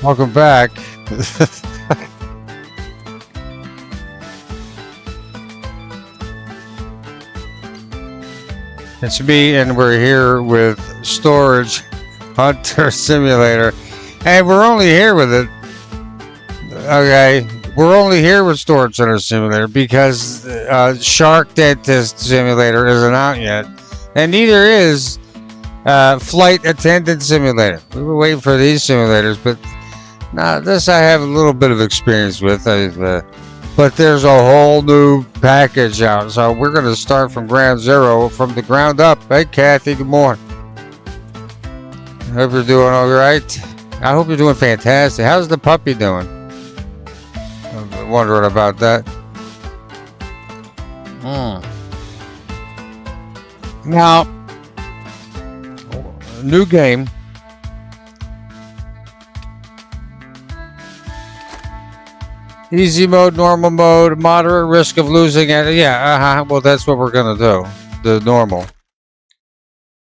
Welcome back. It's me, and we're here with Storage Hunter Simulator. And we're only here with it. Okay. We're only here with Storage Hunter Simulator because Shark Dentist Simulator isn't out yet. And neither is Flight Attendant Simulator. We were waiting for these simulators, but now this I have a little bit of experience with. But there's a whole new package out, so we're going to start from ground zero, from the ground up. Hey, Kathy, good morning. I hope you're doing all right. I hope you're doing fantastic. How's the puppy doing? I'm wondering about that. Now, new game. Easy mode, normal mode, moderate risk of losing it. Yeah, well, that's what we're gonna do. The normal.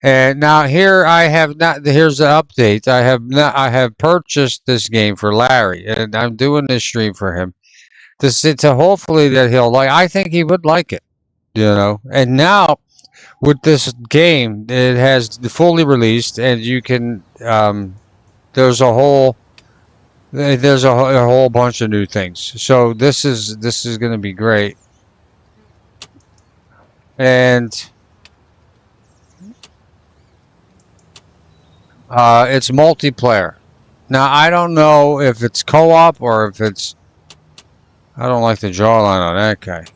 And now here I have not. Here's the update. I have purchased this game for Larry, and I'm doing this stream for him to hopefully that he'll like. I think he would like it, you know. And now with this game, it has fully released, and you can. There's a whole bunch of new things. So this is going to be great. And it's multiplayer. Now I don't know if it's co-op or if it's. I don't like the jawline on that guy.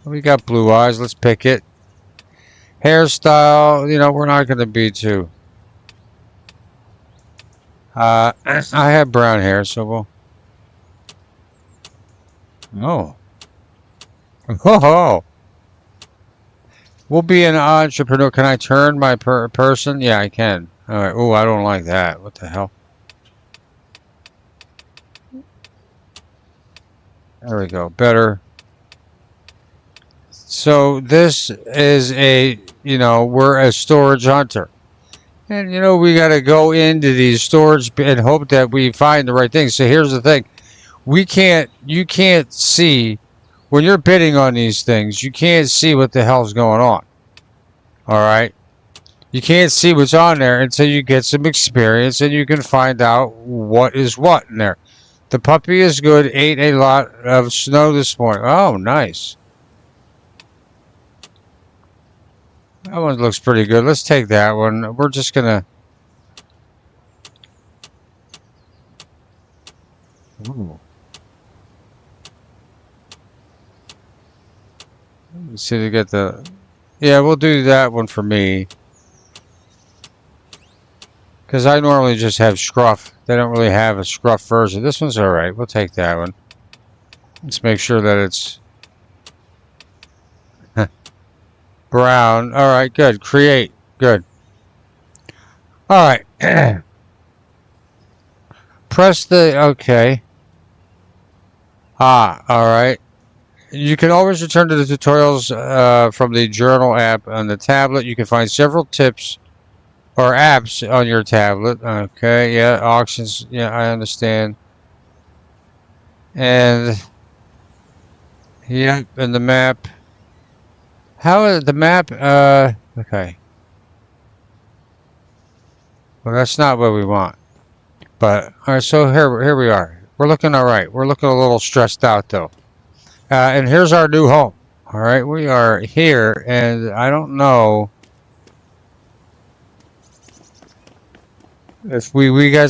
We got blue eyes. Let's pick it. Hairstyle. You know, we're not going to be too. I have brown hair, so we'll. Oh. Oh. We'll be an entrepreneur. Can I turn my person? Yeah, I can. All right. Oh, I don't like that. What the hell? There we go. Better. So this is we're a storage hunter. And, we got to go into these storage and hope that we find the right thing. So here's the thing. You can't see, when you're bidding on these things, you can't see what the hell's going on. All right? You can't see what's on there until you get some experience and you can find out what is what in there. The puppy is good. Ate a lot of snow this morning. Oh, nice. That one looks pretty good. Let's take that one. We're just gonna. Ooh. Let's see to get the. Yeah, we'll do that one for me. Because I normally just have scruff. They don't really have a scruff version. This one's alright. We'll take that one. Let's make sure that it's. Brown. All right, good. Create. Good. All right. Press the okay. All right. You can always return to the tutorials from the journal app on the tablet. You can find several tips or apps on your tablet. Okay, yeah, auctions. Yeah, I understand. And yeah, and the map. How is the map? Okay. Well, that's not what we want. But all right, so here we are. We're looking all right. We're looking a little stressed out though. And here's our new home. All right, we are here, and I don't know if we got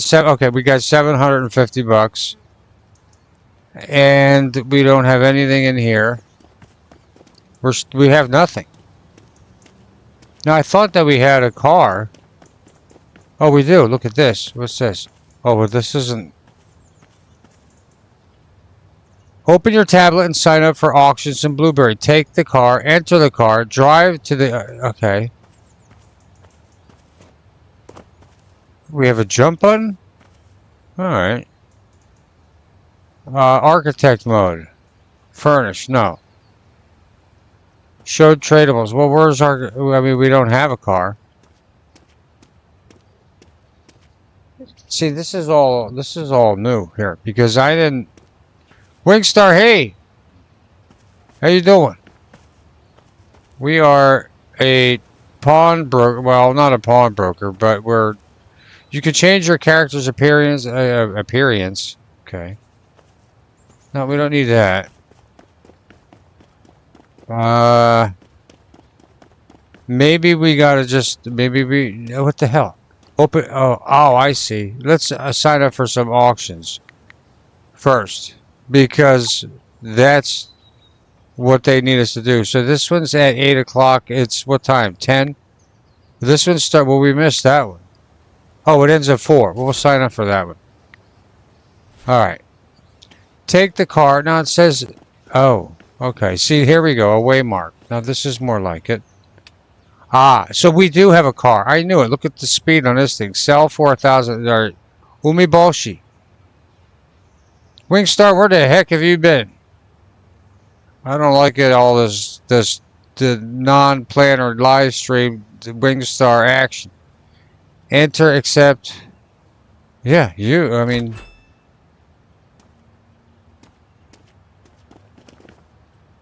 we got $750, and we don't have anything in here. We have nothing. Now, I thought that we had a car. Oh, we do. Look at this. What's this? Oh, but this isn't. Open your tablet and sign up for auctions in Blueberry. Take the car, enter the car, drive to the... okay. We have a jump button? Alright. Architect mode. Furnish. No. Show tradables. Well, where's our... I mean, we don't have a car. See, this is all new here because I didn't. Wingstar, hey, how you doing? We are a pawnbroker. Well, not a pawnbroker, but we're. You can change your character's appearance. Appearance. Okay. No, we don't need that. Maybe we gotta just. Maybe we. What the hell? Open. Oh, I see. Let's sign up for some auctions first because that's what they need us to do. So this one's at 8 o'clock. It's what time? 10. This one start. Well, we missed that one. Oh, it ends at 4. We'll sign up for that one. All right. Take the car. Now it says. Oh, okay. See, here we go. A waymark. Now this is more like it. Ah, so we do have a car. I knew it. Look at the speed on this thing. Sell 4,000. Umiboshi. Wingstar, where the heck have you been? I don't like it. All the non-plan or live stream Wingstar action. Enter, accept. Yeah, you. I mean.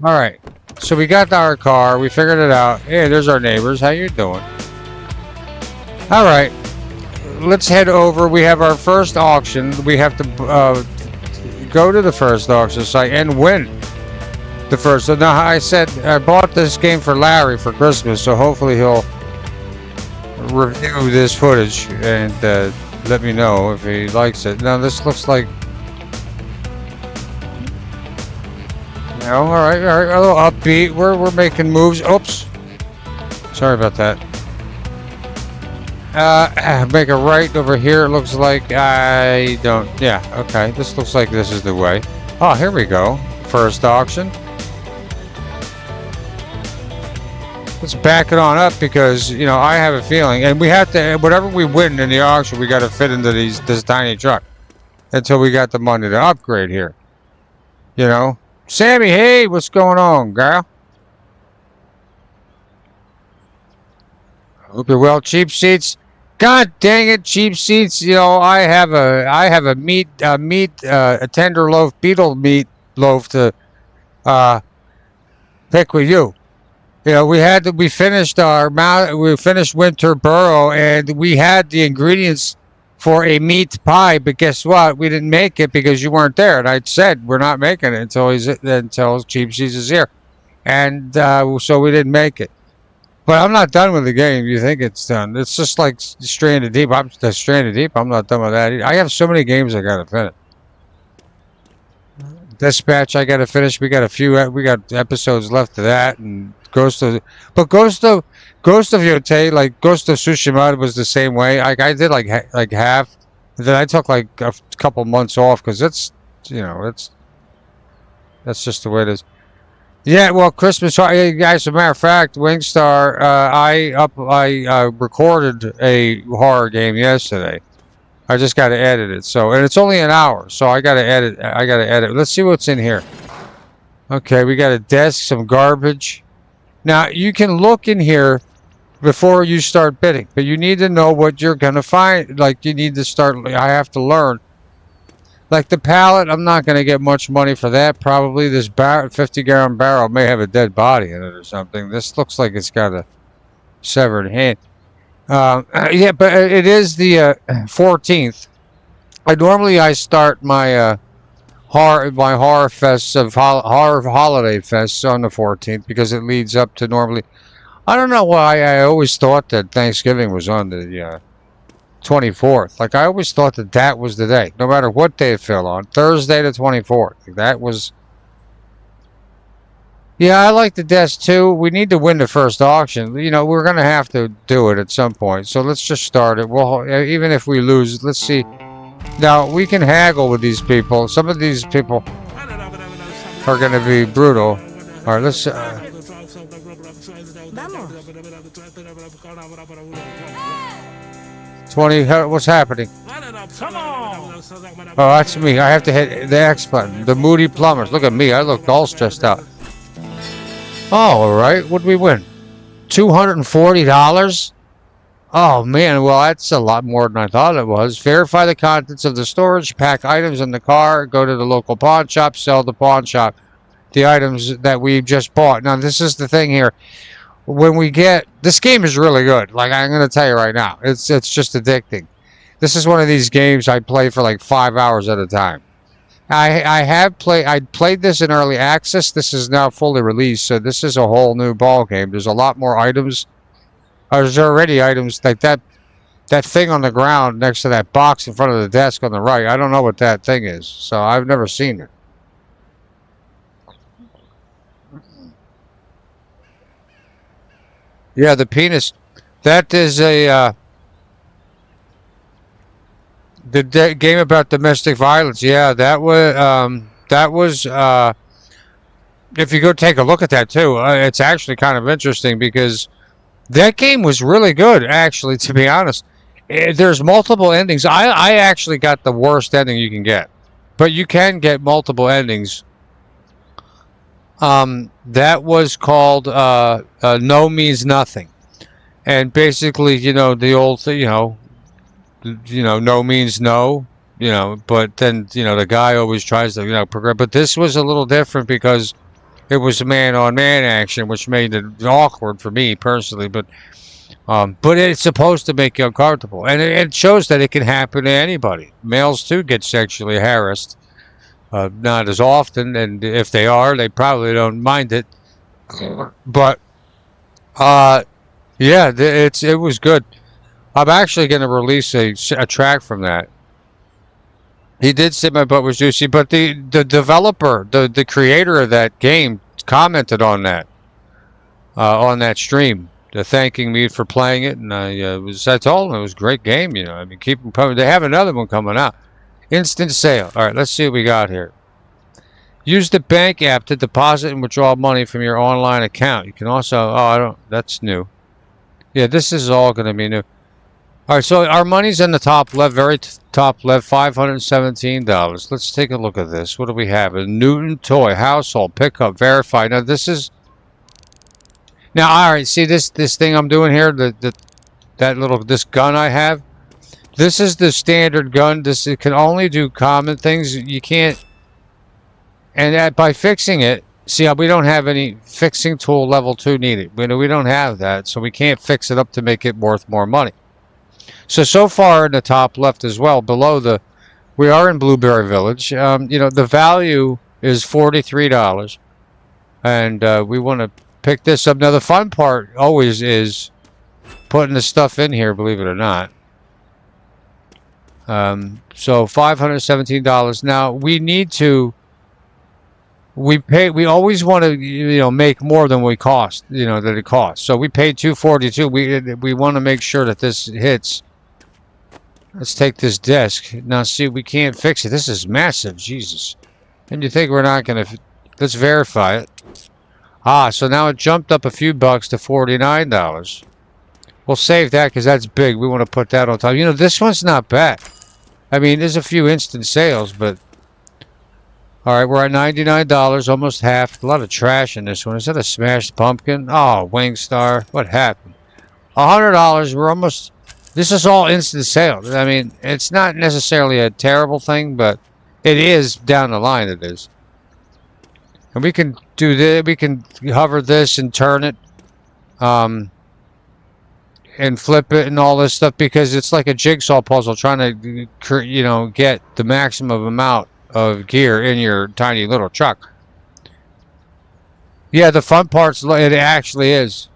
All right. So we got our car. We figured it out. Hey, there's our neighbors. How you doing? All right. Let's head over. We have our first auction. We have to go to the first auction site and win the first. So now I said I bought this game for Larry for Christmas. So hopefully he'll review this footage and let me know if he likes it. Now this looks like. All right, a little upbeat. We're making moves. Oops, sorry about that. Make a right over here. It looks like I don't. Yeah, okay. This looks like this is the way. Oh, here we go. First auction. Let's back it on up because you know I have a feeling, and we have to. Whatever we win in the auction, we got to fit into this tiny truck until we got the money to upgrade here. You know. Sammy, hey, what's going on, girl? Hope you're well. Cheap seats. God dang it, cheap seats. You know, I have a tender loaf, beetle meat loaf to pick with you. You know, we finished Winter Burrow, and we had the ingredients for a meat pie, but guess what? We didn't make it because you weren't there. And I said we're not making it until Cheap Seats is here, and so we didn't make it. But I'm not done with the game. You think it's done? It's just like Stranded Deep. I'm not done with that. I have so many games I gotta finish. Dispatch I gotta finish. We got episodes left of that, and Ghost of Yote, like Ghost of Tsushima was the same way. I did like half. Then I took like a couple months off because that's just the way it is. Yeah, well, Christmas, guys. As a matter of fact, Wingstar, I recorded a horror game yesterday. I just got to edit it. So, and it's only an hour, so I got to edit. Let's see what's in here. Okay, we got a desk, some garbage. Now you can look in here before you start bidding, but you need to know what you're gonna find. Like you need to start. I have to learn. Like the pallet, I'm not gonna get much money for that. Probably this 50-gallon barrel may have a dead body in it or something. This looks like it's got a severed hand. Yeah, but it is the 14th. I start my horror fest of horror holiday fests on the 14th because it leads up to normally. I don't know why I always thought that Thanksgiving was on the 24th. Like I always thought that was the day, no matter what day it fell on. Thursday the 24th. That was. Yeah, I like the desk too. We need to win the first auction. You know, we're gonna have to do it at some point. So let's just start it. Well, even if we lose, let's see. Now we can haggle with these people. Some of these people are gonna be brutal. All right, let's. 20. What's happening? Come on! Oh, that's me. I have to hit the X button. The Moody Plumbers. Look at me. I look all stressed out. Oh, all right. What did we win? $240? Oh man, well that's a lot more than I thought it was. Verify the contents of the storage, pack items in the car, go to the local pawn shop, sell the pawn shop the items that we just bought. Now this is the thing here. When we get this game is really good. Like I'm gonna tell you right now, it's just addicting. This is one of these games I play for like 5 hours at a time. I played this in early access. This is now fully released, so this is a whole new ball game. There's a lot more items. There's already items like that thing on the ground next to that box in front of the desk on the right. I don't know what that thing is, so I've never seen it. Yeah, the penis. That is the game about domestic violence. Yeah, that was. If you go take a look at that too, it's actually kind of interesting because that game was really good. Actually, to be honest, there's multiple endings. I actually got the worst ending you can get, but you can get multiple endings. That was called No Means Nothing, and basically, the old thing, no means no, but then, the guy always tries to, progress. But this was a little different because it was man-on-man action, which made it awkward for me personally. But it's supposed to make you uncomfortable, and it shows that it can happen to anybody. Males too get sexually harassed, not as often, and if they are, they probably don't mind it. But yeah, it was good. I'm actually going to release a track from that. He did say my butt was juicy, but the developer, the creator of that game, commented on that stream, thanking me for playing it, and I told him it was a great game. I mean, keep them coming. They have another one coming out. Instant sale. All right, let's see what we got here. Use the bank app to deposit and withdraw money from your online account. You can also. Oh, I don't. That's new. Yeah, this is all going to be new. All right, so our money's in the top left, very top left, $517. Let's take a look at this. What do we have? A Newton toy, household, pickup, verify. Now this is. Now, all right, see this thing I'm doing here, this gun I have. This is the standard gun. It can only do common things. You can't. And by fixing it, see how we don't have any fixing tool level 2 needed. We don't have that, so we can't fix it up to make it worth more money. So far in the top left as well, we are in Blueberry Village. The value is $43, and we want to pick this up. Now the fun part always is putting the stuff in here, believe it or not. So $517. Now we need to. We always want to make more than we cost. That it costs. So we paid $242. We want to make sure that this hits. Let's take this desk. Now, see, we can't fix it. This is massive. Jesus. And you think we're not going to... Let's verify it. So now it jumped up a few bucks to $49. We'll save that because that's big. We want to put that on top. This one's not bad. I mean, there's a few instant sales, but... All right, we're at $99, almost half. A lot of trash in this one. Is that a smashed pumpkin? Oh, Wingstar. What happened? $100. We're almost... This is all instant sales. I mean, it's not necessarily a terrible thing, but it is down the line. It is. And we can do this. We can hover this and turn it, and flip it and all this stuff because it's like a jigsaw puzzle trying to, get the maximum amount of gear in your tiny little truck. Yeah, the fun part's it actually is.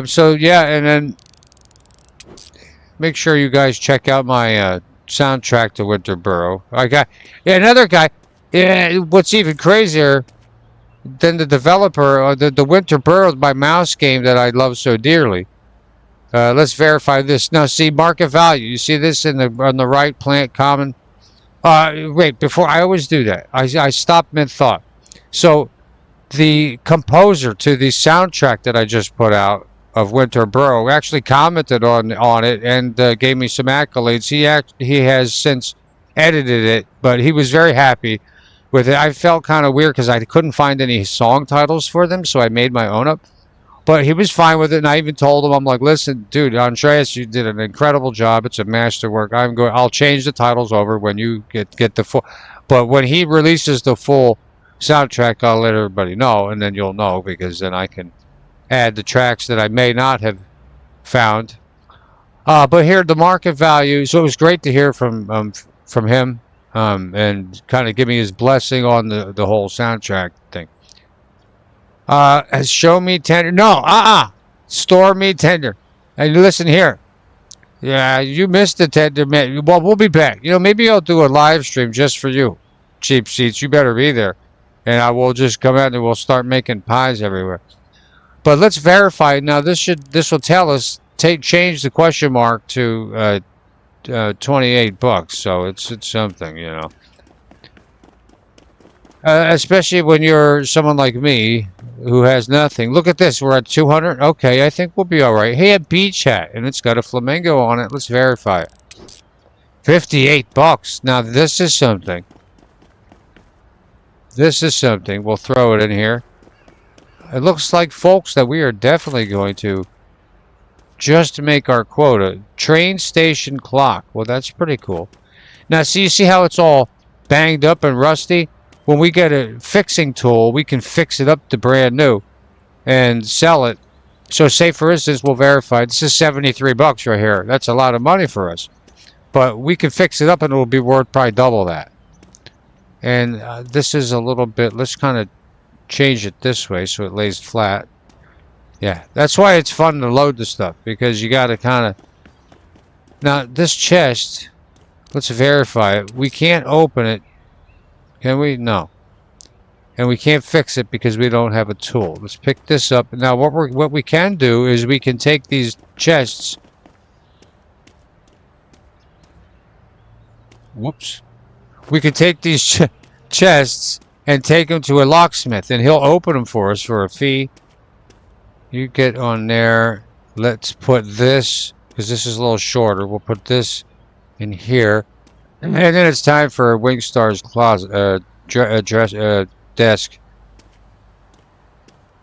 So yeah, and then make sure you guys check out my soundtrack to Winterboro. Another guy. Yeah, what's even crazier than the developer, the Winterboro, my mouse game that I love so dearly. Let's verify this. Now, see market value. You see this on the right, plant common. Wait, before I always do that. I stop mid thought. So. The composer to the soundtrack that I just put out of Winterboro actually commented on it and gave me some accolades. He has since edited it, but he was very happy with it. I felt kind of weird because I couldn't find any song titles for them, so I made my own up. But he was fine with it, and I even told him, I'm like, listen, dude, Andreas, you did an incredible job. It's a masterwork. I'll change the titles over when you get the full. But when he releases the full soundtrack, I'll let everybody know, and then you'll know, because then I can add the tracks that I may not have found. But here, the market value. So it was great to hear from him, and kind of give me his blessing on the whole soundtrack thing. Show me tender. No, store me tender. And listen here. Yeah, you missed the tender, man. Well, we'll be back. Maybe I'll do a live stream just for you, cheap seats. You better be there, and I will just come out and we'll start making pies everywhere. But let's verify it. Now. This will tell us. Change the question mark to $28. So it's something, especially when you're someone like me who has nothing. Look at this. We're at 200. Okay, I think we'll be all right. Hey, a beach hat, and it's got a flamingo on it. Let's verify it. $58. Now this is something. This is something. We'll throw it in here. It looks like, folks, that we are definitely going to just make our quota. Train station clock. Well, that's pretty cool. Now, you see how it's all banged up and rusty? When we get a fixing tool, we can fix it up to brand new and sell it. So say, for instance, we'll verify. This is $73 right here. That's a lot of money for us. But we can fix it up and it will be worth probably double that. And this is a little bit, let's kind of change it this way so it lays flat. Yeah, that's why it's fun to load the stuff, because you got to kind of... Now, this chest, let's verify it. We can't open it. Can we? No. And we can't fix it because we don't have a tool. Let's pick this up. Now, what we can do is we can take these chests... Whoops. We can take these chests and take them to a locksmith, and he'll open them for us for a fee. You get on there. Let's put this, because this is a little shorter. We'll put this in here. And then it's time for Wingstar's closet, desk.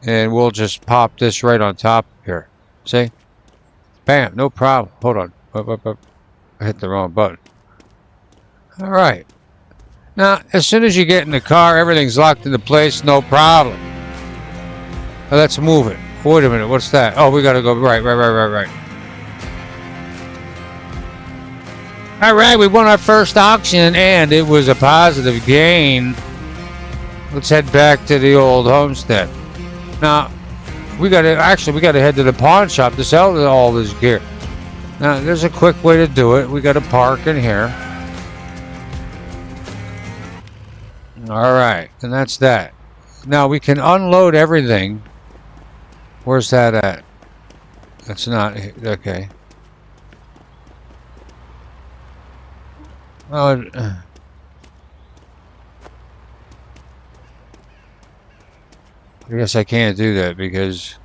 And we'll just pop this right on top here. See? Bam, no problem. Hold on. Up. I hit the wrong button. All right. Now, as soon as you get in the car, everything's locked into place, no problem. Now, let's move it. Wait a minute, what's that? Oh, we gotta go right. Alright, we won our first auction, and it was a positive gain. Let's head back to the old homestead. Now, we gotta head to the pawn shop to sell all this gear. Now, there's a quick way to do it. We gotta park in here. Alright, and that's that. Now, we can unload everything. Where's that at? That's not... Okay. Oh... I guess I can't do that because...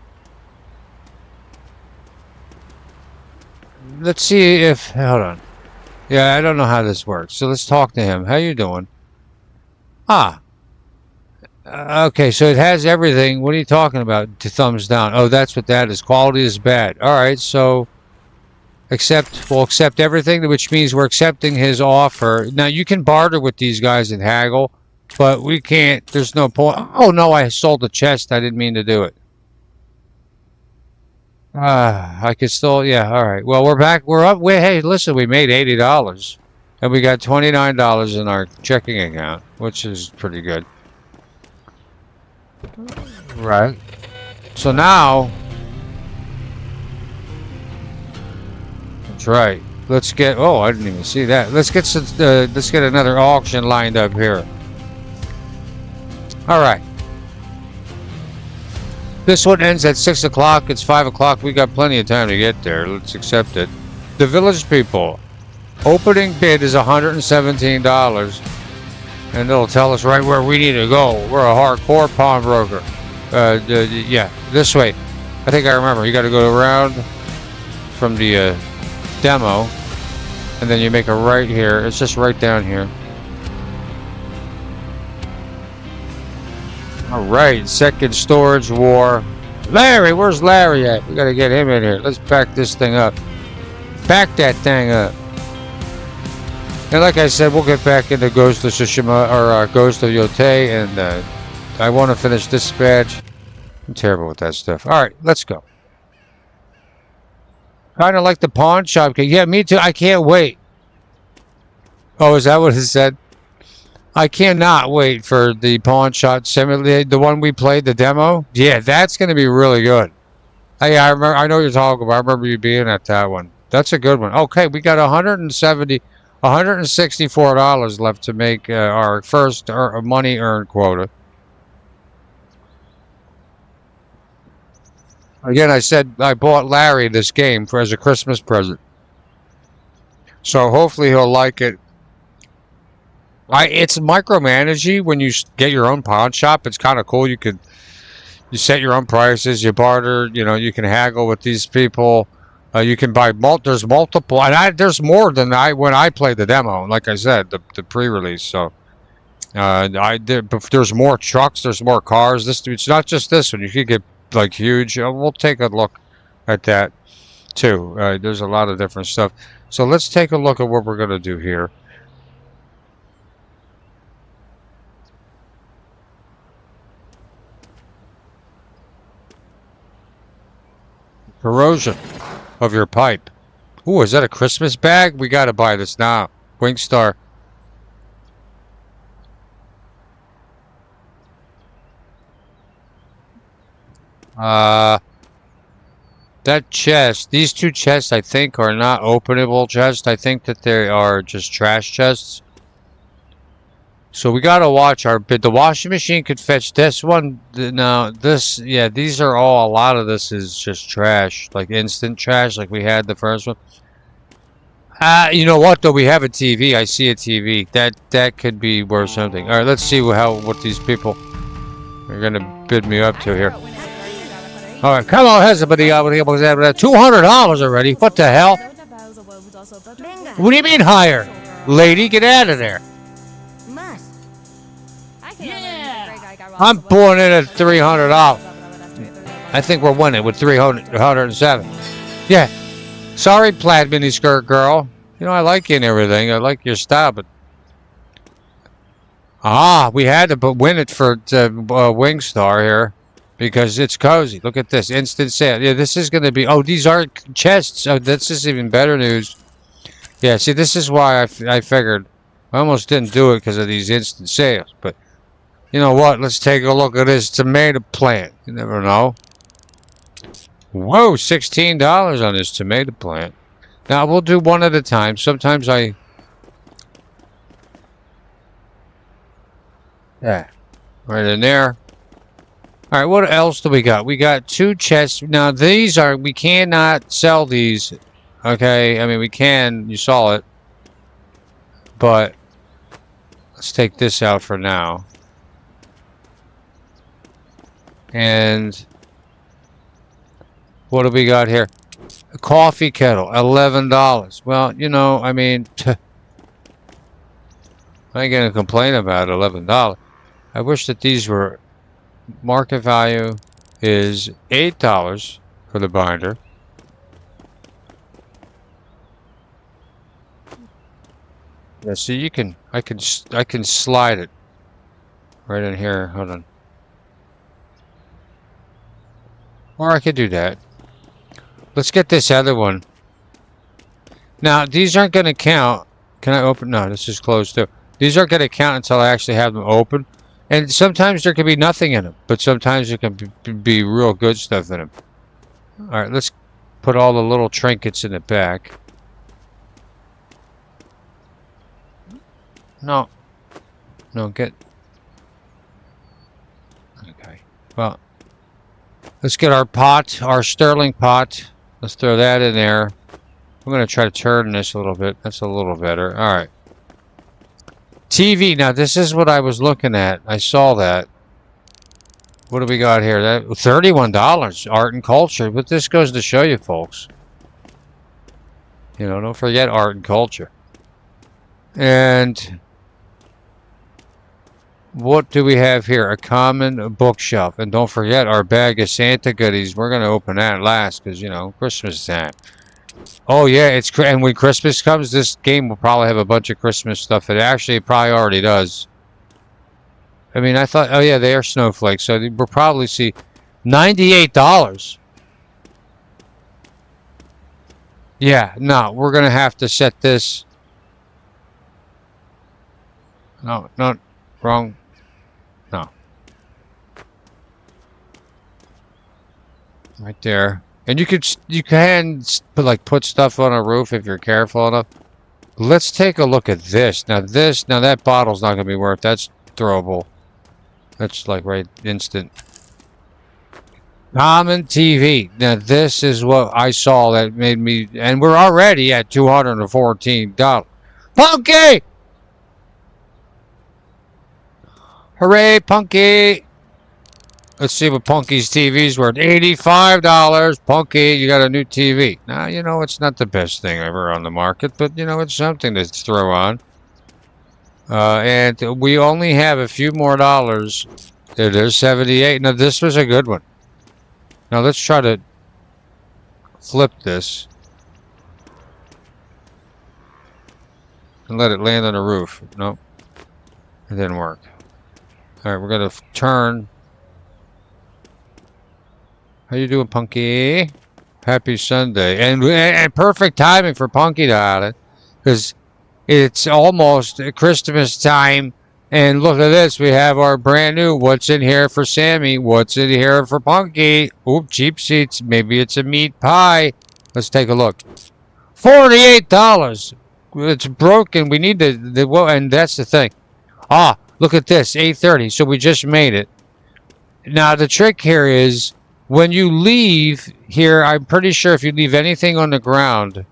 Let's see if... Hold on. Yeah, I don't know how this works. So let's talk to him. How you doing? Okay, so it has everything. What are you talking about? Thumbs down. Oh, that's what that is. Quality is bad. Alright, so... We'll accept everything, which means we're accepting his offer. Now, you can barter with these guys and haggle, but we can't. There's no point. Oh, no, I sold the chest. I didn't mean to do it. I could still... Yeah, alright. Well, we're back. We're up. Hey, listen, we made $80. And we got $29 in our checking account, which is pretty good. Right. So now... That's right. Let's get... Oh, I didn't even see that. Let's get some, let's get another auction lined up here. Alright. This one ends at 6 o'clock. It's 5 o'clock. We got plenty of time to get there. Let's accept it. The Village People. Opening bid is $117. And it'll tell us right where we need to go. We're a hardcore pawnbroker. Yeah, this way. I think I remember. You got to go around from the demo. And then you make a right here. It's just right down here. Alright, Second Storage War Larry, where's Larry at? We gotta get him in here. Let's back this thing up. Back that thing up. And like I said, we'll get back into Ghost of Tsushima, or Ghost of Yotei, and I want to finish this badge. I'm terrible with that stuff. Alright, let's go. Kind of like the pawn shop. Yeah, me too. I can't wait. Oh, is that what it said? I cannot wait for the pawn shop simulator, the one we played, the demo. Yeah, that's going to be really good. Hey, I remember. I know you're talking about. I remember you being at that one. That's a good one. Okay, we got $164 left to make our first money earned quota. Again, I said I bought Larry this game as a Christmas present. So hopefully he'll like it. It's micromanaging when you get your own pawn shop. It's kind of cool. You set your own prices. You barter. You know, you can haggle with these people. You can buy there's multiple, and there's more than when I played the demo. Like I said, the pre-release. So there's more trucks. There's more cars. It's not just this one. You could get like huge. We'll take a look at that too. There's a lot of different stuff. So let's take a look at what we're gonna do here. Corrosion of your pipe. Ooh, is that a Christmas bag? We gotta buy this now. Wingstar. That chest, these two chests I think are not openable chests. I think that they are just trash chests. So we gotta watch our bid. The washing machine could fetch this one. No, yeah, these are all, a lot of this is just trash. Like instant trash, like we had the first one. You know what though? We have a TV. I see a TV. That could be worth something. Alright, let's see what these people are gonna bid me up to here. Alright, come on, $200 already. What the hell? What do you mean higher? Lady, get out of there. I'm pulling in at $300. I think we're winning with 107. Yeah. Sorry, plaid miniskirt girl. You know, I like you and everything. I like your style, but... we had to win it for Wingstar here. Because it's cozy. Look at this. Instant sale. Yeah, this is going to be... Oh, these are chests. Oh, this is even better news. Yeah, see, this is why I figured... I almost didn't do it because of these instant sales, but... You know what? Let's take a look at this tomato plant. You never know. Whoa, $16 on this tomato plant. Now, we'll do one at a time. Sometimes I... Yeah. Right in there. Alright, what else do we got? We got two chests. Now, these are... We cannot sell these. Okay? I mean, we can. You saw it. But... Let's take this out for now. And what do we got here? A coffee kettle, $11. Well, you know, I mean, I ain't gonna complain about $11. I wish that these were market value is $8 for the binder. Yeah, see, you can, I can slide it right in here. Hold on. Or I could do that. Let's get this other one. Now, these aren't going to count. Can I open? No, this is closed too. These aren't going to count until I actually have them open. And sometimes there can be nothing in them. But sometimes there can be real good stuff in them. Alright, let's put all the little trinkets in the back. No. No, get... Okay. Well... Let's get our pot, our Sterling pot. Let's throw that in there. I'm going to try to turn this a little bit. That's a little better. Alright. TV. Now, this is what I was looking at. I saw that. What do we got here? That $31. Art and culture. But this goes to show you, folks. You know, don't forget art and culture. And... What do we have here? A common bookshelf. And don't forget our bag of Santa goodies. We're going to open that last because, you know, Christmas time. Oh, yeah. And when Christmas comes, this game will probably have a bunch of Christmas stuff. It probably already does. I mean, I thought, oh, yeah, they are snowflakes. So we'll probably see $98. Yeah, no, we're going to have to set this. No, not wrong. No. Right there. And you can put stuff on a roof if you're careful enough. Let's take a look at this. Now that bottle's not going to be worth. That's throwable. That's like right instant. Common TV. Now this is what I saw that made me, and we're already at $214. Punky! Hooray, Punky! Let's see what Punky's TV's worth. $85. Punky, you got a new TV. Now, you know, it's not the best thing ever on the market, but, you know, it's something to throw on. And we only have a few more dollars. It is 78. Now, this was a good one. Now, let's try to flip this. And let it land on the roof. Nope. It didn't work. All right, we're going to turn. How you doing, Punky? Happy Sunday. And perfect timing for Punky to add it. Because it's almost Christmas time. And look at this. We have our brand new What's in Here for Sammy. What's in here for Punky? Oop, cheap seats. Maybe it's a meat pie. Let's take a look. $48. It's broken. We need well, and that's the thing. Ah, look at this. 8:30. So we just made it. Now, the trick here is when you leave here, I'm pretty sure if you leave anything on the ground,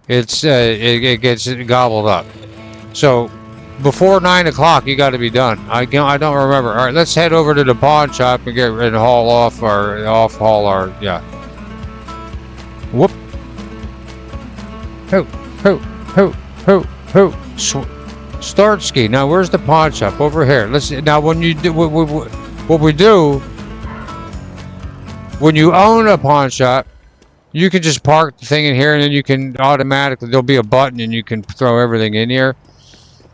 it gets gobbled up. So before 9 o'clock, you got to be done. I don't remember. All right, let's head over to the pawn shop and haul off our yeah. Whoop. Ho. Starsky. Now where's the pawn shop? Over here. Let's now when you do what we do. When you own a pawn shop, you can just park the thing in here and then you can automatically, there'll be a button and you can throw everything in here.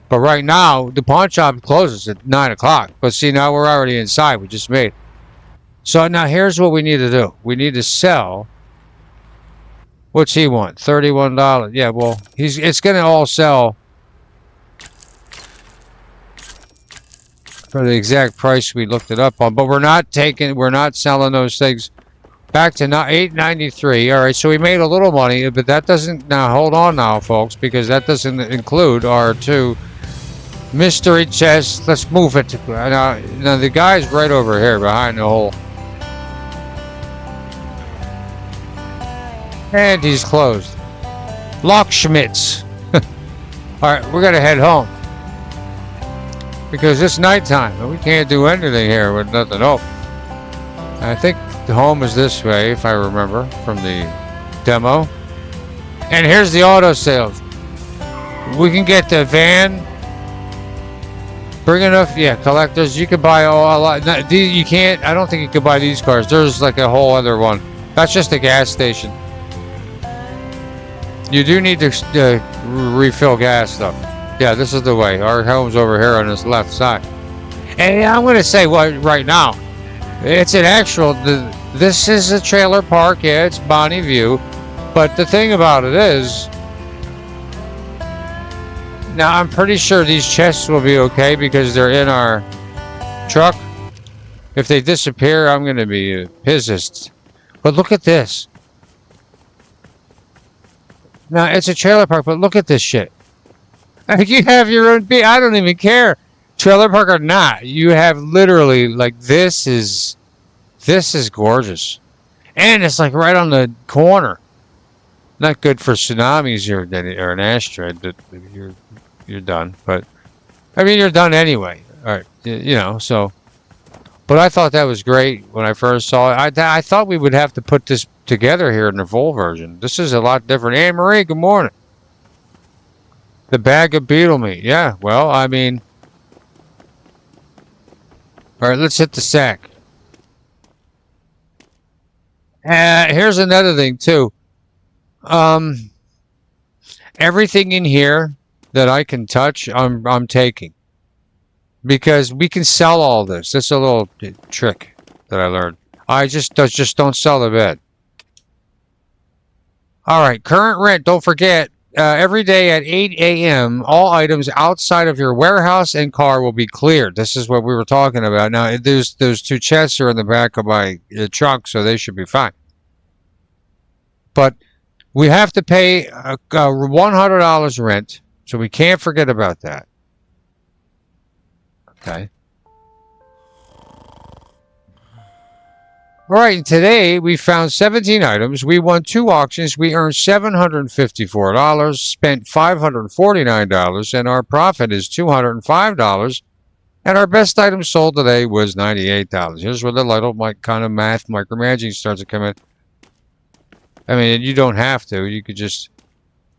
But right now, the pawn shop closes at 9 o'clock. But see, now we're already inside. We just made. So now here's what we need to do. We need to sell. What's he want? $31. Yeah, well, it's going to all sell for the exact price we looked it up on, but we're not selling those things. Back to $8.93. All right, so we made a little money, but that doesn't. Now hold on, now, folks, because that doesn't include our two mystery chests. Let's move it. Now the guy's right over here behind the hole, and he's closed. Locksmiths. All right, we're gonna head home. Because it's nighttime, and we can't do anything here with nothing open. I think the home is this way, if I remember, from the demo. And here's the auto sales. We can get the van. Bring enough, yeah, collectors. You can buy a lot. You can't, I don't think you can buy these cars. There's like a whole other one. That's just a gas station. You do need to refill gas, though. Yeah, this is the way. Our home's over here on this left side. And I'm going to say, well, right now, it's an actual, this is a trailer park. Yeah, it's Bonnie View. But the thing about it is, now I'm pretty sure these chests will be okay because they're in our truck. If they disappear, I'm going to be pissed. But look at this. Now, it's a trailer park, but look at this shit. You have your own I don't even care. Trailer park or not. You have literally, like, this is gorgeous. And it's like right on the corner. Not good for tsunamis or an asteroid, but you're done. But, I mean, you're done anyway. All right, you know, so. But I thought that was great when I first saw it. I thought we would have to put this together here in the full version. This is a lot different. Anne Marie, good morning. The bag of beetle meat. Yeah, well, I mean, All right, let's hit the sack. Here's another thing too. Everything in here that I can touch, I'm taking, because we can sell all this. That's a little trick that I learned. I just don't sell the bed. All right, current rent. Don't forget. Every day at 8 a.m., all items outside of your warehouse and car will be cleared. This is what we were talking about. Now, those two chests are in the back of my trunk, so they should be fine. But we have to pay $100 rent, so we can't forget about that. Okay. All right, today we found 17 items. We won 2 auctions. We earned $754, spent $549, and our profit is $205. And our best item sold today was $98. Here's where the little kind of math micromanaging starts to come in. I mean, you don't have to. You could just...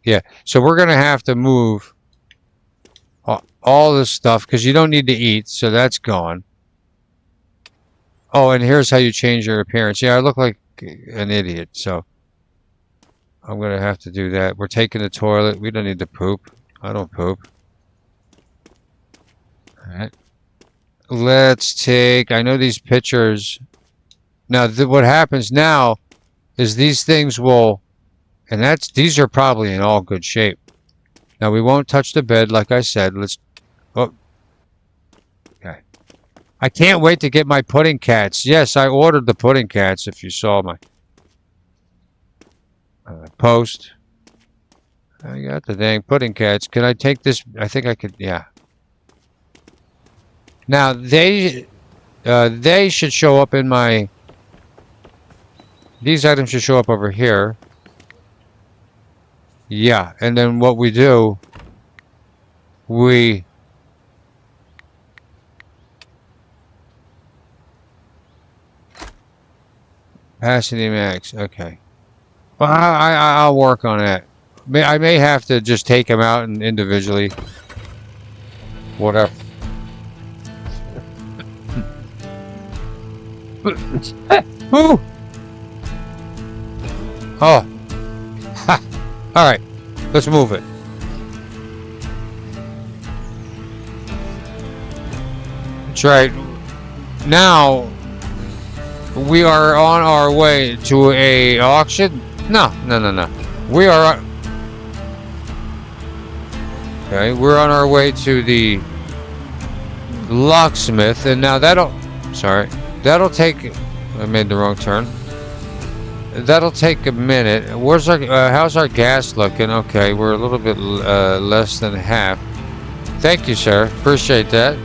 Yeah, so we're going to have to move all this stuff because you don't need to eat, so that's gone. Oh, and here's how you change your appearance. Yeah, I look like an idiot, so I'm going to have to do that. We're taking the toilet. We don't need to poop. I don't poop. All right. Let's take... I know these pictures... Now, what happens now is these things will... And these are probably in all good shape. Now, we won't touch the bed, like I said. Let's... Oh. Okay. I can't wait to get my pudding cats. Yes, I ordered the pudding cats, if you saw my post. I got the dang pudding cats. Can I take this? I think I could, yeah. Now, they should show up in my... These items should show up over here. Yeah, and then what we do, we... Capacity max, okay. Well, I'll work on that. I may have to just take them out and individually. Whatever. Ooh. Oh. Ha. All right. Let's move it. That's right. Now we are on our way to a auction. No. We are... Okay, we're on our way to the locksmith, and now that'll... Sorry. That'll take... I made the wrong turn. That'll take a minute. Where's our... how's our gas looking? Okay, we're a little bit less than half. Thank you, sir. Appreciate that.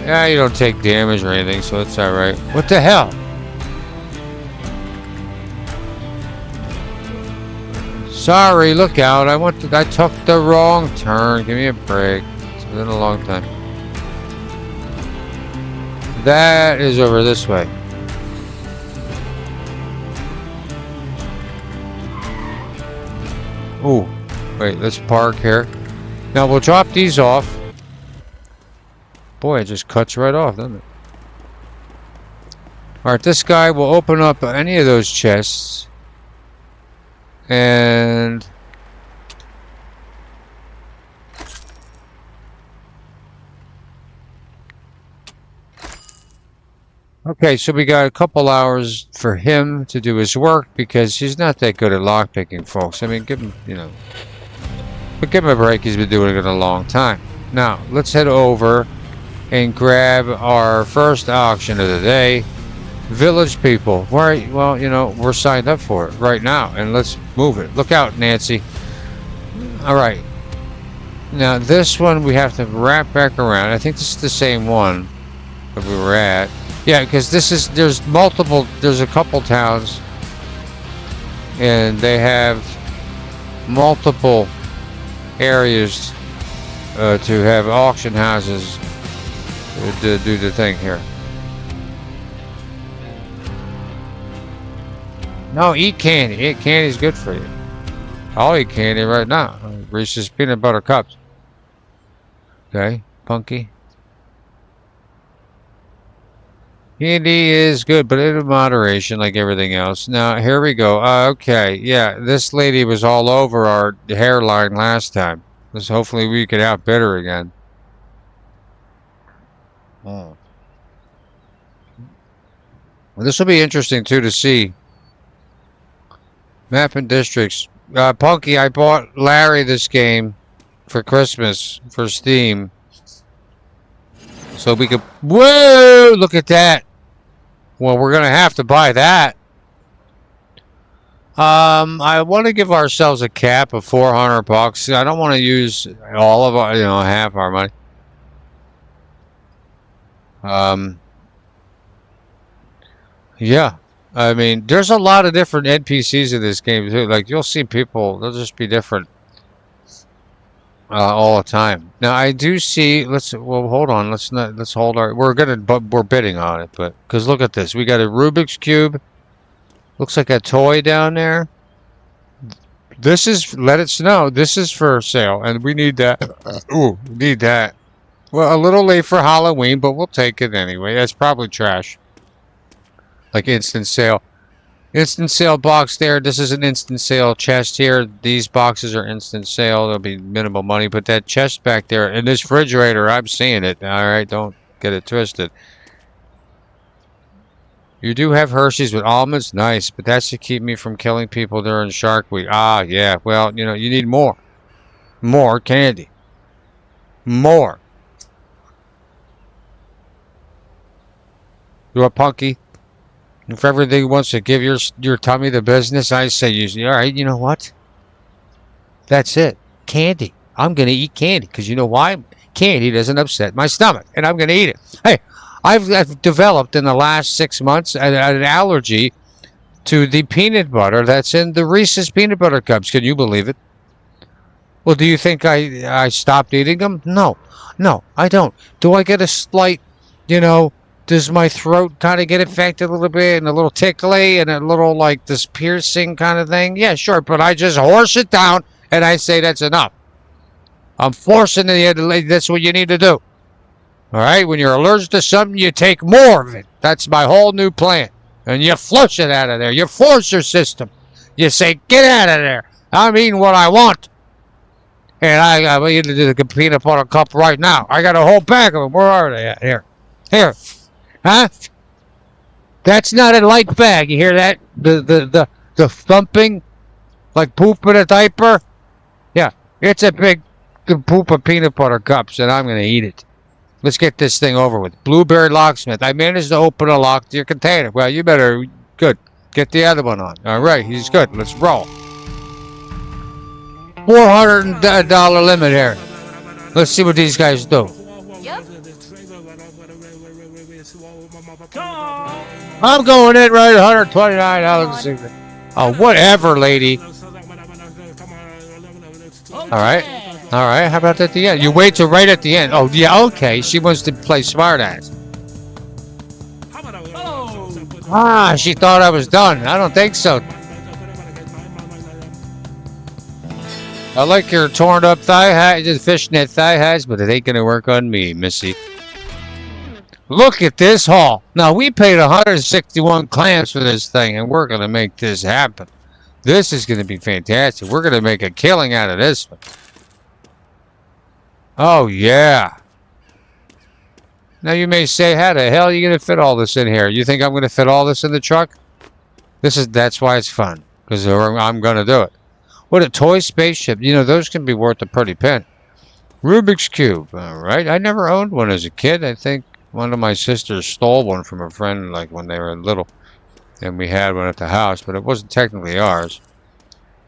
Yeah, you don't take damage or anything, so it's alright. What the hell? Sorry, look out. I took the wrong turn. Give me a break. It's been a long time. That is over this way. Ooh. Wait, let's park here. Now we'll drop these off. Boy, it just cuts right off, doesn't it? Alright, this guy will open up any of those chests. And... Okay, so we got a couple hours for him to do his work because he's not that good at lockpicking, folks. I mean, give him, you know... But give him a break, he's been doing it a long time. Now, let's head over and grab our first auction of the day. Village people. Right, well, you know, we're signed up for it right now, and let's move it. Look out, Nancy. Alright. Now, this one we have to wrap back around. I think this is the same one that we were at. Yeah, because there's a couple towns, and they have multiple areas to have auction houses to do the thing here. No, eat candy. Eat candy's good for you. I'll eat candy right now. Reese's peanut butter cups. Okay, Punky. Candy is good, but in moderation, like everything else. Now, here we go. Okay, yeah, this lady was all over our hairline last time. So hopefully we could outbid her again. Oh. Well, this will be interesting, too, to see. Map and districts. Punky, I bought Larry this game for Christmas for Steam. So we could... Whoa! Look at that! Well, we're going to have to buy that. I want to give ourselves a cap of $400. I don't want to use all of our, half our money. Yeah. I mean, there's a lot of different NPCs in this game, too. Like, you'll see people, they'll just be different all the time. Now, I do see, well, hold on. Let's hold our, we're bidding on it, but, because look at this. We got a Rubik's Cube. Looks like a toy down there. This is, let it snow. This is for sale, and we need that. Ooh, we need that. Well, a little late for Halloween, but we'll take it anyway. That's probably trash. Like instant sale. Instant sale box there. This is an instant sale chest here. These boxes are instant sale. There'll be minimal money. But that chest back there in this refrigerator, I'm seeing it. All right, don't get it twisted. You do have Hershey's with almonds. Nice. But that should keep me from killing people during Shark Week. Ah, yeah. Well, you need more. More candy. More. You a Punky? If everything wants to give your tummy the business, I say usually, all right, you know what? That's it. Candy. I'm going to eat candy because you know why? Candy doesn't upset my stomach, and I'm going to eat it. Hey, I've developed in the last 6 months an allergy to the peanut butter that's in the Reese's peanut butter cups. Can you believe it? Well, do you think I stopped eating them? No, I don't. Do I get a slight, does my throat kind of get affected a little bit and a little tickly and a little like this piercing kind of thing? Yeah, sure. But I just horse it down and I say that's enough. I'm forcing the that's what you need to do. All right? When you're allergic to something, you take more of it. That's my whole new plan. And you flush it out of there. You force your system. You say, get out of there. I'm eating what I want. And I'm eating the peanut butter cup right now. I got a whole bag of them. Where are they at? Here. Huh? That's not a light bag. You hear that? The thumping, like poop in a diaper. Yeah, it's a big poop of peanut butter cups, and I'm gonna eat it. Let's get this thing over with. Blueberry Locksmith. I managed to open a lock to your container. Well, you better good get the other one on. All right, he's good. Let's roll. $400 limit here. Let's see what these guys do. Yep. I'm going in right at $129. Oh, whatever, lady. All right. How about at the end? You wait till right at the end. Oh, yeah, okay. She wants to play smartass. Ah, she thought I was done. I don't think so. I like your torn up thigh high, just fishnet thigh highs, but it ain't gonna work on me, Missy. Look at this haul. Now, we paid 161 clams for this thing, and we're gonna make this happen. This is gonna be fantastic. We're gonna make a killing out of this one. Oh, yeah. Now, you may say, how the hell are you gonna fit all this in here? You think I'm gonna fit all this in the truck? That's why it's fun, because I'm gonna do it. What a toy spaceship. Those can be worth a pretty penny. Rubik's Cube. All right. I never owned one as a kid. I think one of my sisters stole one from a friend like when they were little. And we had one at the house, but it wasn't technically ours.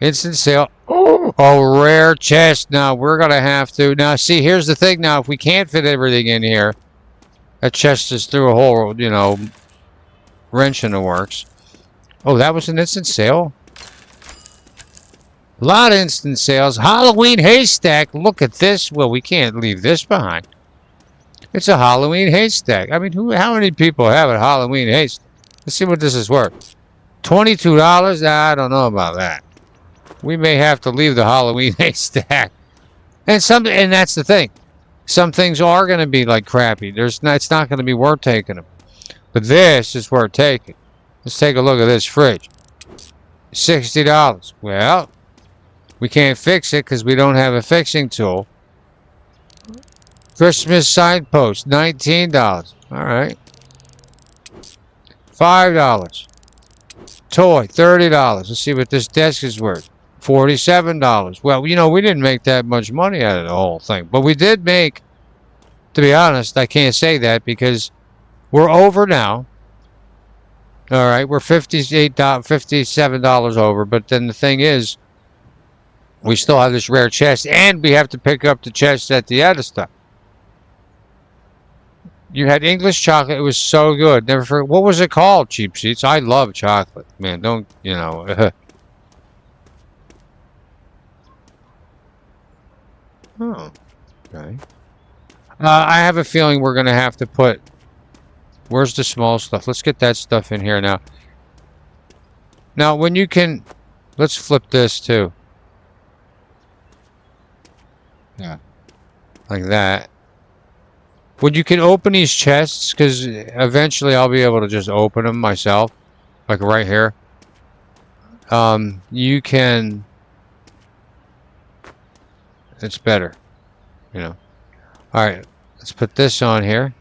Instant sale. Oh, rare chest. Now, we're going to have to. Now, see, here's the thing. Now, if we can't fit everything in here, that chest is through a whole, wrench in the works. Oh, that was an instant sale? A lot of instant sales. Halloween haystack. Look at this. Well, we can't leave this behind. It's a Halloween haystack. I mean, how many people have a Halloween haystack? Let's see what this is worth. $22? I don't know about that. We may have to leave the Halloween haystack. And that's the thing. Some things are going to be like crappy. It's not going to be worth taking them. But this is worth taking. Let's take a look at this fridge. $60. Well, we can't fix it because we don't have a fixing tool. Christmas signpost, $19. All right. $5. Toy, $30. Let's see what this desk is worth. $47. Well, you know, we didn't make that much money out of the whole thing. But we did make, to be honest, I can't say that because we're over now. All right, we're $57 over. But then the thing is, we still have this rare chest, and we have to pick up the chest at the other stuff. You had English chocolate. It was so good. Never forget. What was it called, Cheap Seats? I love chocolate. Man, don't, you know. Oh, okay. I have a feeling we're going to have to put... Where's the small stuff? Let's get that stuff in here now. Now, when you can... Let's flip this, too. Yeah. Like that. When you can open these chests, because eventually I'll be able to just open them myself. Like right here. You can... It's better. You know. Alright. Let's put this on here.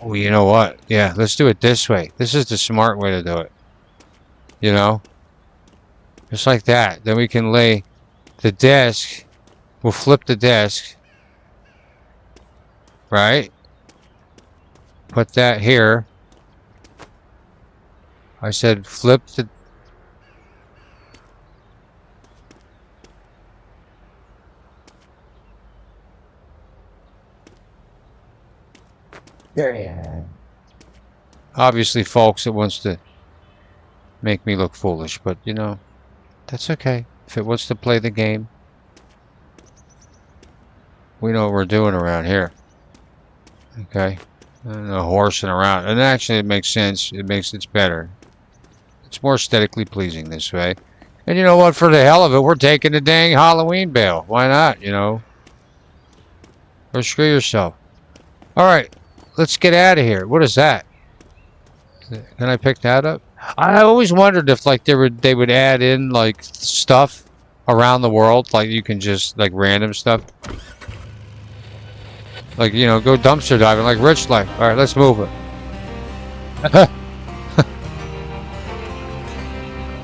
Oh, you know what? Yeah, let's do it this way. This is the smart way to do it. You know? Just like that. Then we can lay the desk. We'll flip the desk. Right? Put that here. I said flip the... There you are. Obviously, folks, it wants to make me look foolish, but, you know, that's okay. If it wants to play the game, we know what we're doing around here. Okay? No horsing around. And actually, it makes sense. It's better. It's more aesthetically pleasing this way. And you know what? For the hell of it, we're taking the dang Halloween bail. Why not, you know? Or screw yourself. Alright. Let's get out of here. What is that? Can I pick that up? I always wondered if like they would add in like stuff around the world, like you can just like random stuff. Like, you know, go dumpster diving like Rich Life. Alright, let's move it.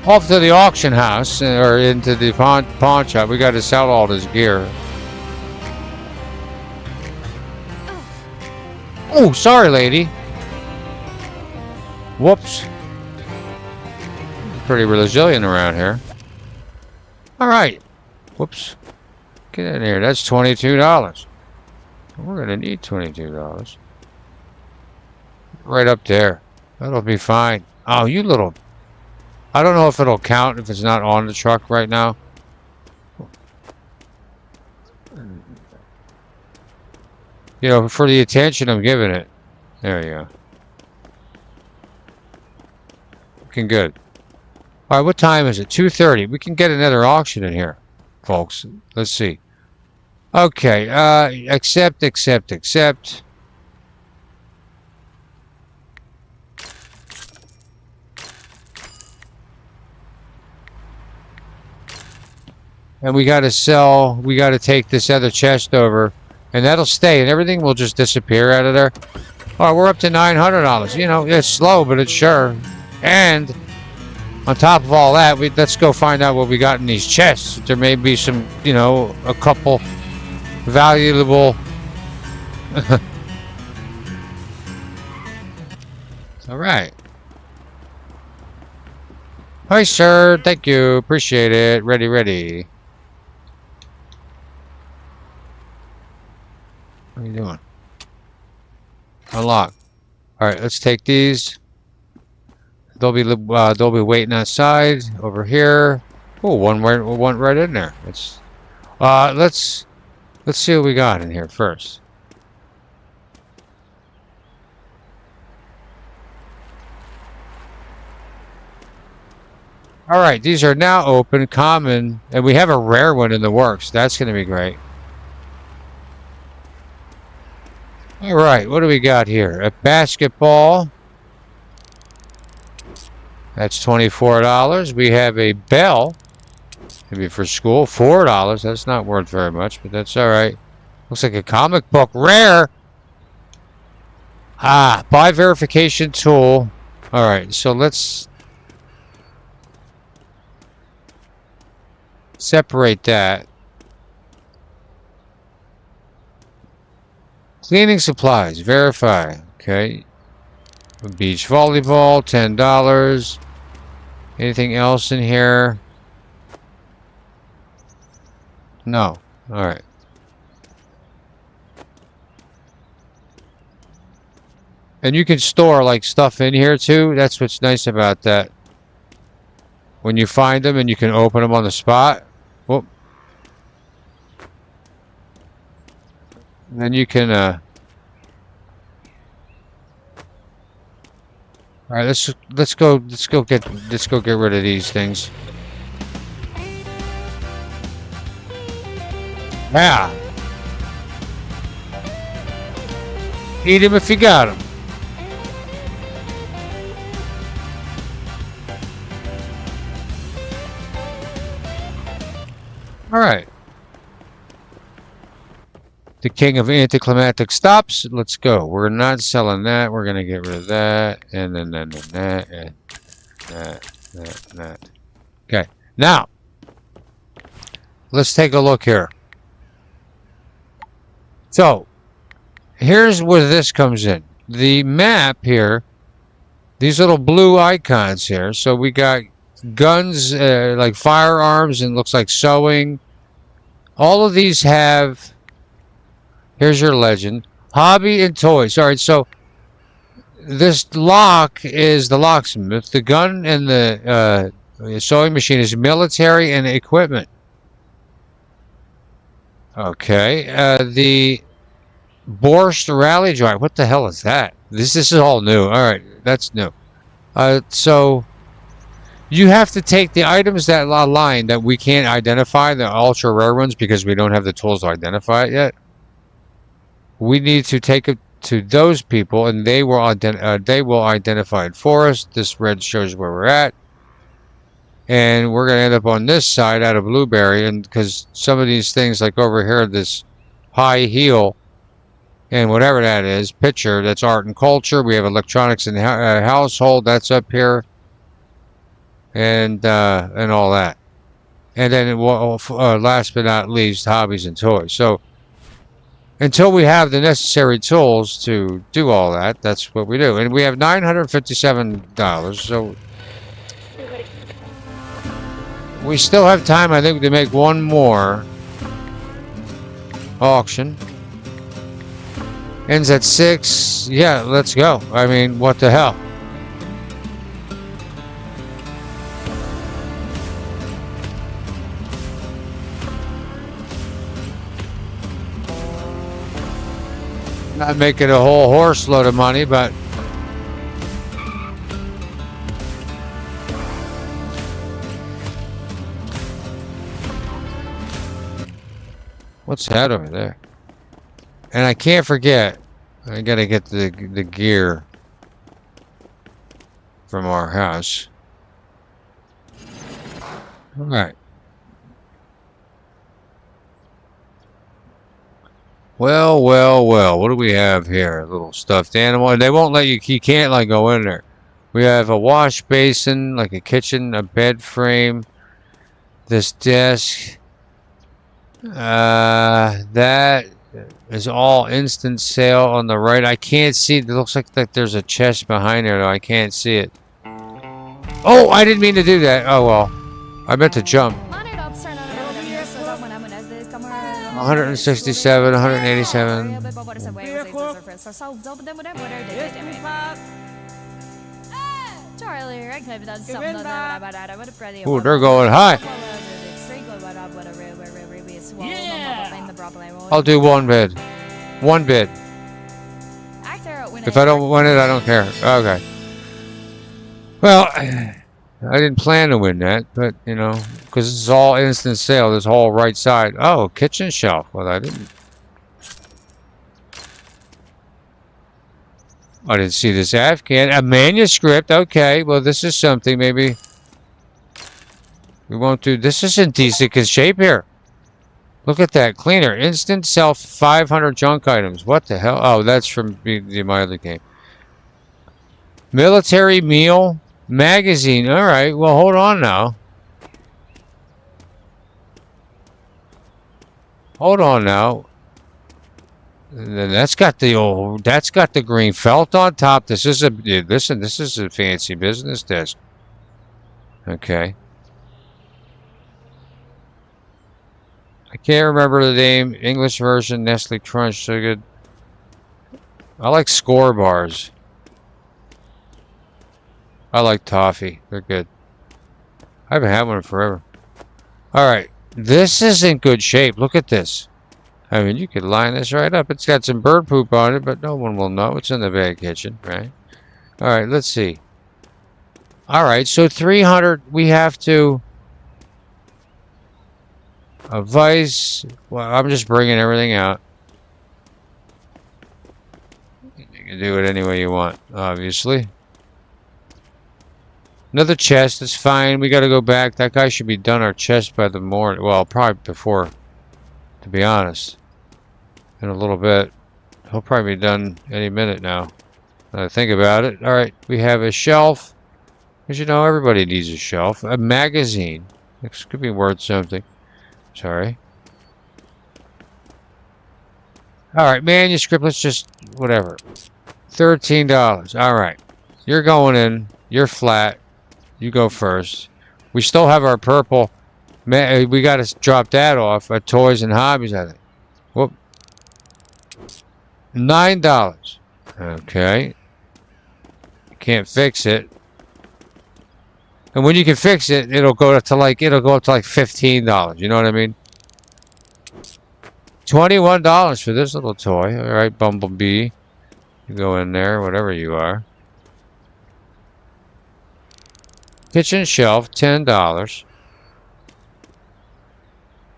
Off to the auction house or into the pawn shop. We gotta sell all this gear. Oh, sorry, lady. Whoops. Pretty resilient around here. Alright. Whoops. Get in here. That's $22. We're going to need $22. Right up there. That'll be fine. Oh, you little... I don't know if it'll count if it's not on the truck right now. You know, for the attention I'm giving it. There you go. Looking good. Alright, what time is it? 2:30. We can get another auction in here, folks. Let's see. Okay, accept. And we gotta sell, we gotta take this other chest over. And that'll stay, and everything will just disappear out of there. Alright, we're up to $900. You know, it's slow, but it's sure. And on top of all that, let's go find out what we got in these chests. There may be some, you know, a couple valuable... Alright. Hi, sir. Thank you. Appreciate it. Ready. What are you doing? Unlock. Alright, let's take these. They'll be waiting outside over here. Oh, one went right in there. Let's see what we got in here first. All right, these are now open, common, and we have a rare one in the works. That's going to be great. All right, what do we got here? A basketball. That's $24. We have a bell. Maybe for school, $4. That's not worth very much, but that's all right. Looks like a comic book. Rare. Buy verification tool. All right, so let's separate that. Cleaning supplies. Verify. Okay. Beach volleyball, $10. Anything else in here? No. All right. And you can store like stuff in here too. That's what's nice about that. When you find them and you can open them on the spot. Whoop. And then you can all right, let's go get rid of these things. Yeah. Eat him if you got him. All right. The king of anticlimactic stops. Let's go. We're not selling that. We're going to get rid of that. And then that. And that. Okay. Now, let's take a look here. So, here's where this comes in. The map here, these little blue icons here. So we got guns, like firearms, and looks like sewing. All of these have, here's your legend, hobby and toys. All right, so this lock is the locksmith. The gun and the sewing machine is military and equipment. Okay, the Borscht Rally Drive. What the hell is that? This is all new. All right, that's new. So you have to take the items that line that we can't identify, the ultra rare ones, because we don't have the tools to identify it yet. We need to take it to those people, and they will identify it for us. This red shows where we're at. And we're going to end up on this side out of Blueberry, and because some of these things, like over here, this high heel and whatever that is, picture, that's art and culture. We have electronics and household, that's up here, and all that. And then last but not least, hobbies and toys. So until we have the necessary tools to do all that, that's what we do. And we have $957. So we still have time, I think, to make one more auction. Ends at 6. Yeah, let's go. I mean, what the hell? Not making a whole horse load of money, but what's that over there? And I can't forget, I gotta get the gear from our house. All right. Well, what do we have here? A little stuffed animal. And they won't let you can't like go in there. We have a wash basin, like a kitchen, a bed frame, this desk. That is all instant sale on the right. I can't see. It looks like there's a chest behind there, though. I can't see it. Oh, I didn't mean to do that. Oh, well. I meant to jump. 167, 187. Ooh, they're going high. Yeah. I'll do one bid. One bid. If I don't win it, I don't care. Okay. Well, I didn't plan to win that, but, you know, because this is all instant sale, this whole right side. Oh, kitchen shelf. Well, I didn't see this Afghan. A manuscript. Okay, well, this is something maybe we won't do. This is in decent shape here. Look at that. Cleaner. Instant sell 500 junk items. What the hell? Oh, that's from the my other game. Military meal magazine. All right. Well, hold on now. Hold on now. That's got the green felt on top. This is a listen. This is a fancy business desk. Okay. I can't remember the name. English version, Nestle Crunch, so good. I like Score bars. I like toffee. They're good. I haven't had one in forever. All right, this is in good shape. Look at this. I mean, you could line this right up. It's got some bird poop on it, but no one will know. It's in the bad kitchen, right? All right, let's see. All right, so 300. We have to. A vice. Well, I'm just bringing everything out. You can do it any way you want, obviously. Another chest is fine. We got to go back. That guy should be done our chest by the morning. Well, probably before, to be honest. In a little bit. He'll probably be done any minute now. Now think about it. All right, we have a shelf. Because you know, everybody needs a shelf. A magazine. This could be worth something. Sorry. Alright, manuscript, let's just, whatever. $13. Alright. You're going in. You're flat. You go first. We still have our purple. We got to drop that off at Toys and Hobbies, I think. Whoop. $9. Okay. Can't fix it. And when you can fix it, it'll go up to like $15. You know what I mean? $21 for this little toy. All right, Bumblebee. You go in there, whatever you are. Kitchen shelf, $10.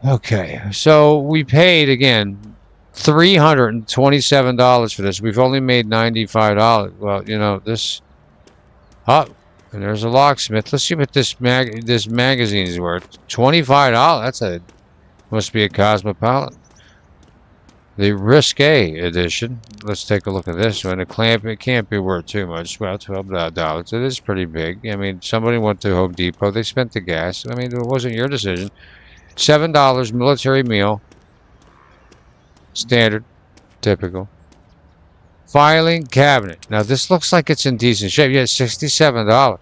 Okay, so we paid again $327 for this. We've only made $95. Well, you know this. Oh. And there's a locksmith. Let's see what this magazine is worth. $25. That's must be a Cosmopolitan. The Risque edition. Let's take a look at this one. It can't be worth too much. Well, $12. It is pretty big. I mean, somebody went to Home Depot. They spent the gas. I mean, it wasn't your decision. $7 military meal. Standard. Typical. Filing cabinet. Now this looks like it's in decent shape. Yeah, $67.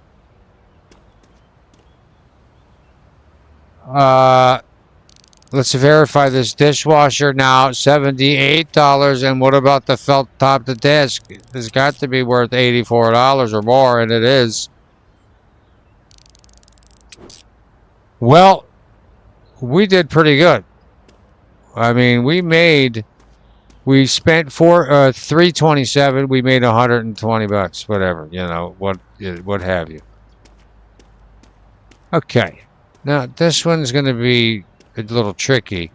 Let's verify this dishwasher now. $78. And what about the felt top the desk? It's got to be worth $84 or more, and it is. Well, we did pretty good. I mean, we spent $327. We made $120. Whatever, you know, what have you. Okay, now this one's going to be a little tricky.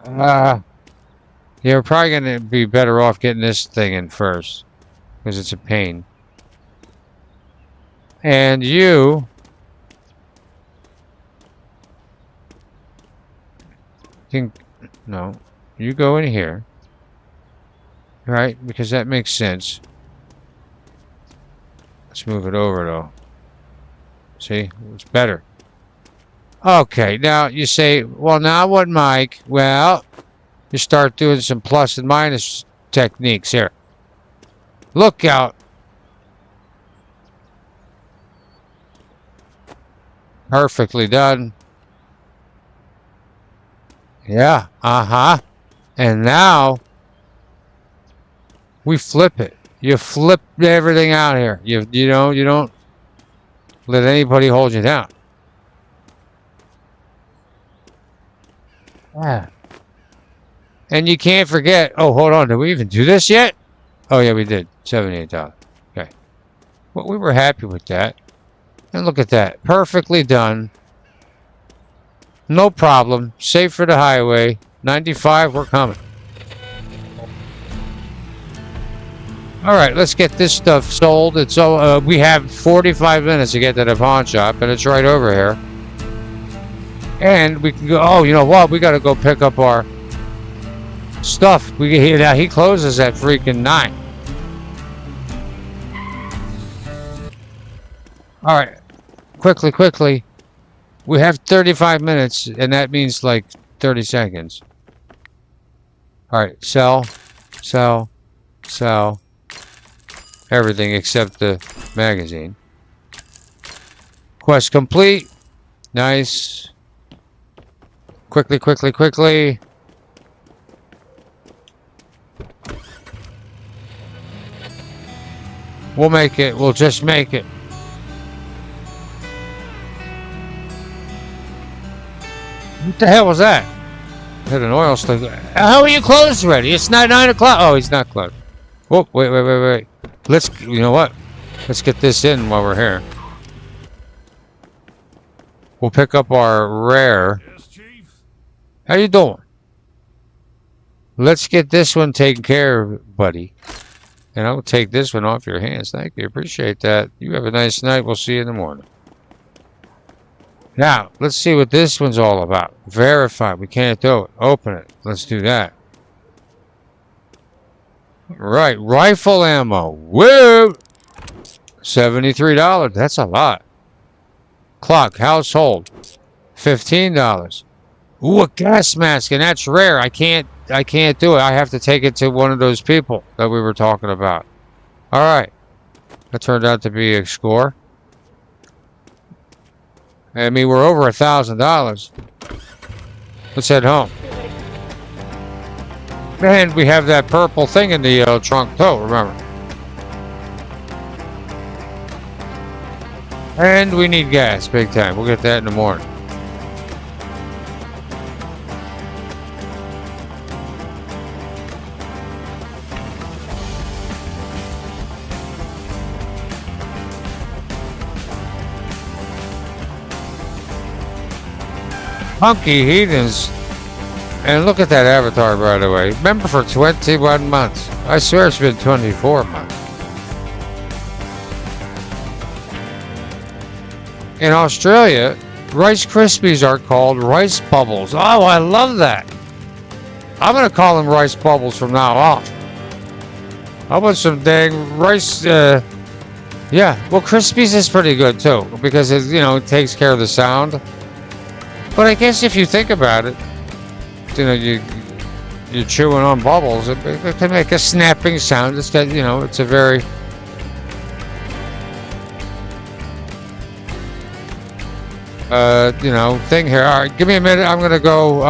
Yeah, we're probably going to be better off getting this thing in first because it's a pain. And you. No. You go in here, right? Because that makes sense. Let's move it over, though. See? It's better. Okay, now you say, well, now what, Mike? Well, you start doing some plus and minus techniques here. Look out. Perfectly done. Yeah, uh-huh. And now, we flip it. You flip everything out here. You don't let anybody hold you down. Yeah. And you can't forget, oh, hold on, did we even do this yet? Oh, yeah, we did. $78. Okay. Well, we were happy with that. And look at that. Perfectly done. No problem. Safe for the highway. 95, we're coming. All right, let's get this stuff sold. It's we have 45 minutes to get to the pawn shop, and it's right over here. And we can go. Oh, you know what? We got to go pick up our stuff. He closes at freaking 9. All right, quickly. We have 35 minutes, and that means like 30 seconds. All right, sell. Everything except the magazine. Quest complete. Nice. Quickly. We'll make it. We'll just make it. What the hell was that? Hit an oil slick. How are you closed already? It's not 9 o'clock. Oh, he's not closed. Oh, wait. You know what? Let's get this in while we're here. We'll pick up our rare. Yes, Chief. How you doing? Let's get this one taken care of, buddy. And I'll take this one off your hands. Thank you. Appreciate that. You have a nice night. We'll see you in the morning. Now, let's see what this one's all about. Verify. We can't do it. Open it. Let's do that. Right. Rifle ammo. Woo! $73. That's a lot. Clock. Household. $15. Ooh, a gas mask, and that's rare. I can't do it. I have to take it to one of those people that we were talking about. All right. That turned out to be a score. I mean, we're over $1,000. Let's head home. And we have that purple thing in the trunk too, remember. And we need gas, big time. We'll get that in the morning. Hunky Heathens. And look at that avatar, by the way. Remember, for 21 months. I swear it's been 24 months. In Australia, Rice Krispies are called Rice Bubbles. Oh, I love that. I'm going to call them Rice Bubbles from now on. I want some dang rice, yeah. Well, Krispies is pretty good, too. Because, it takes care of the sound. But I guess if you think about it, you're chewing on bubbles. It can make a snapping sound. It's got, it's a very thing here. All right, give me a minute. I gotta go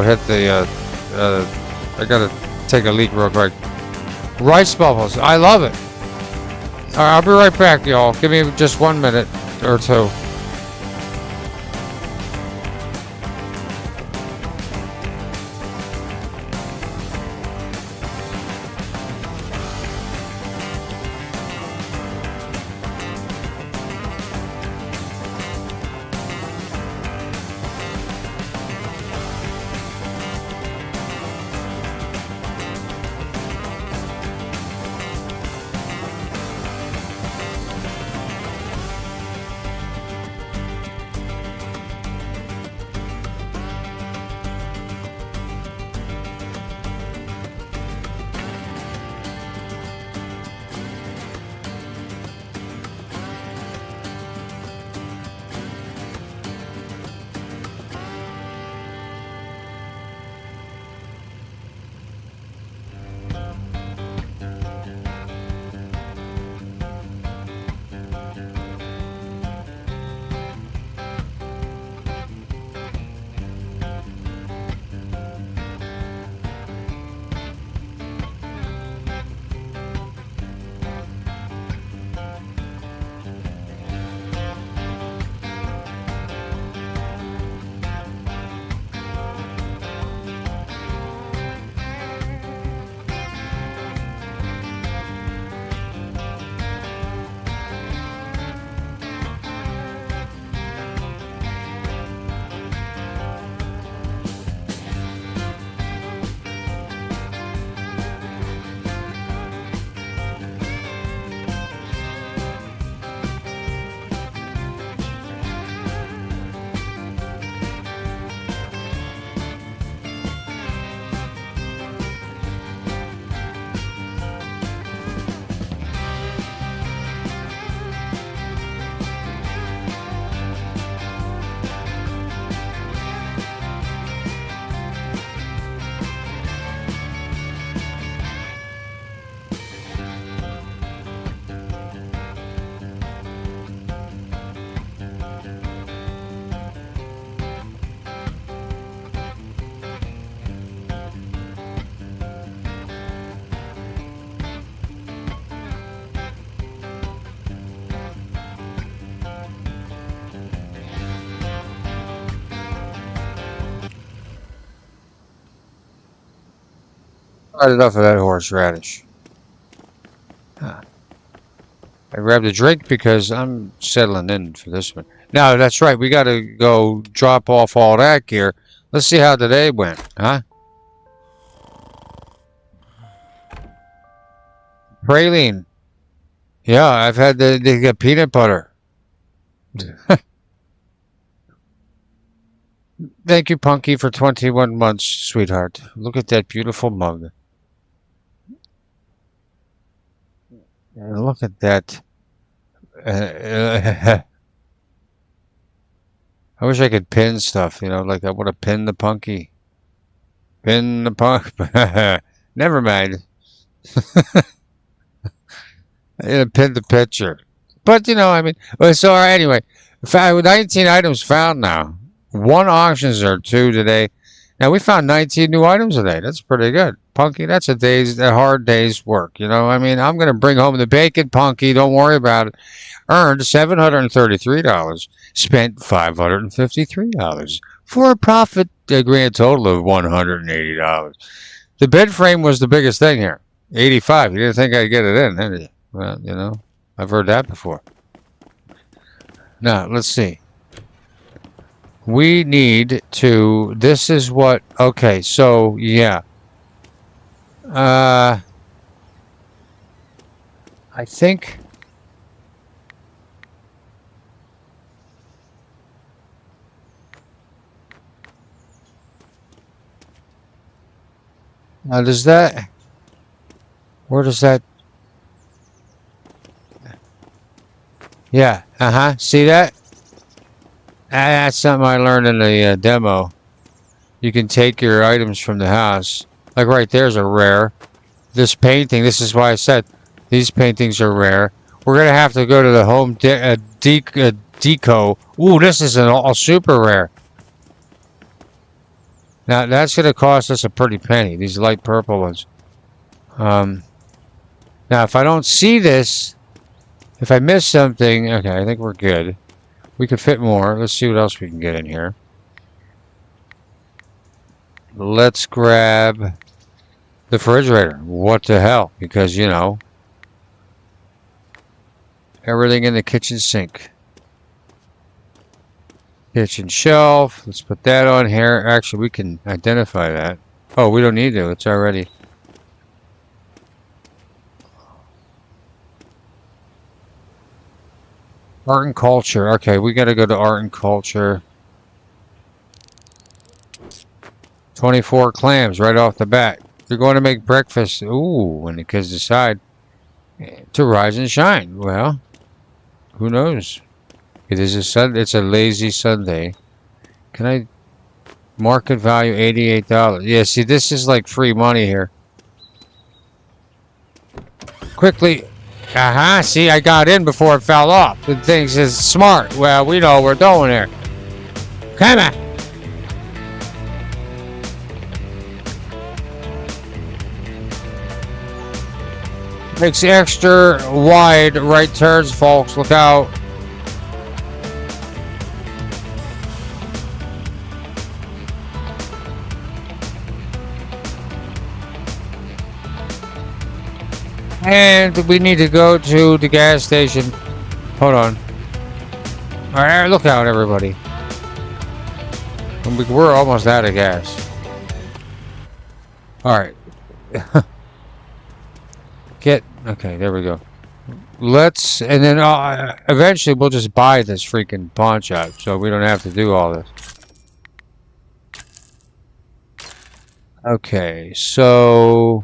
hit the I gotta take a leak real quick. Rice bubbles. I love it. All right, I'll be right back, y'all. Give me just 1 minute or two. Not enough of that horseradish. Huh. I grabbed a drink because I'm settling in for this one. Now, that's right. We got to go drop off all that gear. Let's see how today went, huh? Praline. Yeah, I've had the peanut butter. Thank you, Punky, for 21 months, sweetheart. Look at that beautiful mug. And look at that. I wish I could pin stuff, you know, like I would have pinned the Punky. Pin the punk. Never mind. I pinned the picture. But, you know, I mean, so anyway, 19 items found now. 1 auctions or 2 today. Now, we found 19 new items today. That's pretty good. Punky, that's a hard day's work. You know, I mean, I'm going to bring home the bacon, Punky. Don't worry about it. Earned $733. Spent $553. For a profit, a grand total of $180. The bed frame was the biggest thing here. 85. You didn't think I'd get it in, did you? Well, you know, I've heard that before. Now, let's see. We need to, this is what, okay, so, yeah. I think, now does that, where does that, yeah, see that? That's something I learned in the demo. You can take your items from the house. Like right there's a rare. This painting, this is why I said these paintings are rare. We're going to have to go to the Home Deco. Ooh, this is all super rare. Now, that's going to cost us a pretty penny, these light purple ones. Now, if I don't see this, if I miss something, okay, I think we're good. We could fit more. Let's see what else we can get in here. Let's grab the refrigerator. What the hell? Because, you know, everything in the kitchen sink. Kitchen shelf. Let's put that on here. Actually, we can identify that. Oh, we don't need to. It's already... Art and culture. Okay, we got to go to art and culture. 24 clams right off the bat. You're going to make breakfast. Ooh, when the kids decide to rise and shine. Well, who knows? It is a Sunday. It's a lazy Sunday. Can I market value $88? Yeah, see, this is like free money here. Quickly. See, I got in before it fell off. The thing is smart. Well, we know what we're doing here. Come on. Makes extra wide right turns, folks. Look out. And we need to go to the gas station. Hold on. Alright, look out, everybody. We're almost out of gas. Alright. Okay, there we go. Let's, and then eventually we'll just buy this freaking pawn shop so we don't have to do all this. Okay, so...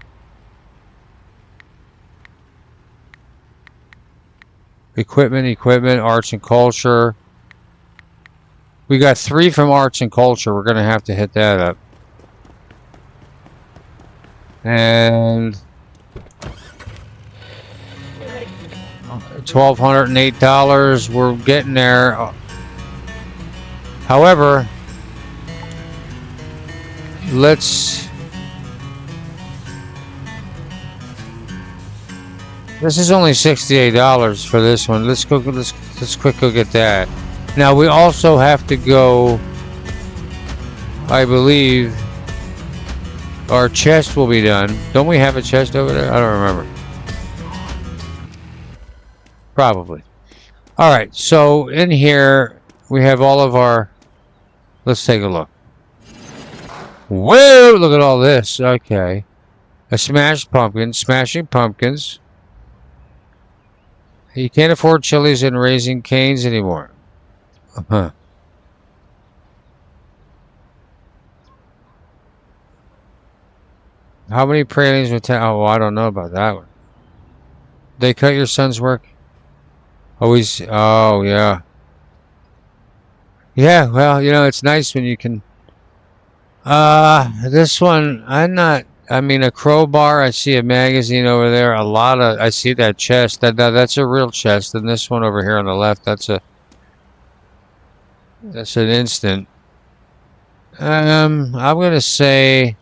Equipment, arts and culture. We got 3 from arts and culture. We're going to have to hit that up. And $1,208. We're getting there. However, let's... This is only $68 for this one. Let's go. Let's quick go get that. Now we also have to go, I believe, our chest will be done. Don't we have a chest over there? I don't remember. Probably. Alright, so in here we have all of our... Let's take a look. Whoa! Look at all this. Okay. A smashed pumpkin. Smashing pumpkins. You can't afford chilies and Raising Canes anymore. Uh-huh. How many pralines with... Oh, I don't know about that one. They cut your son's work? Always... Oh, yeah. Yeah, well, you know, it's nice when you can... This one, I'm not... I mean, a crowbar, I see a magazine over there, a lot of... I see that chest. That's a real chest. And this one over here on the left, that's an instant. I'm going to say...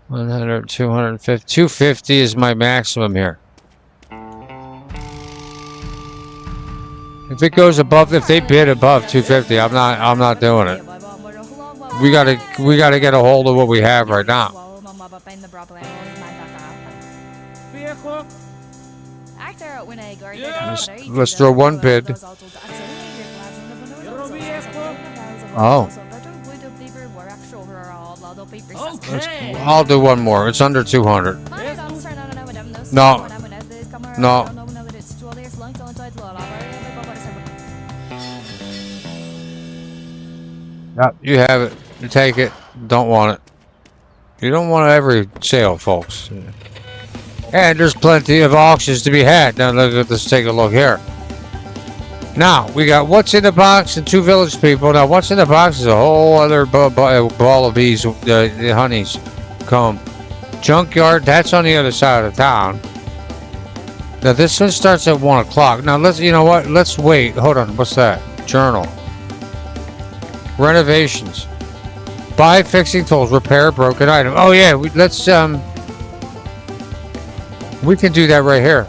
100, 250... 250 is my maximum here. If it goes above... If they bid above 250, I'm not doing it. We gotta get a hold of what we have right now. Let's throw one bid. Oh. Okay. I'll do one more. It's under 200. No. No. Yep, you have it. You take it. Don't want it. You don't want every sale, folks. And there's plenty of auctions to be had. Now let's take a look here. Now, we got what's in the box and 2 village people. Now, what's in the box is a whole other ball of bees, the honeys. Comb. Junkyard, that's on the other side of the town. Now, this one starts at 1 o'clock. Now, you know what? Let's wait. Hold on. What's that? Journal. Renovations. Buy fixing tools. Repair broken item. Oh, yeah. Let's, we can do that right here.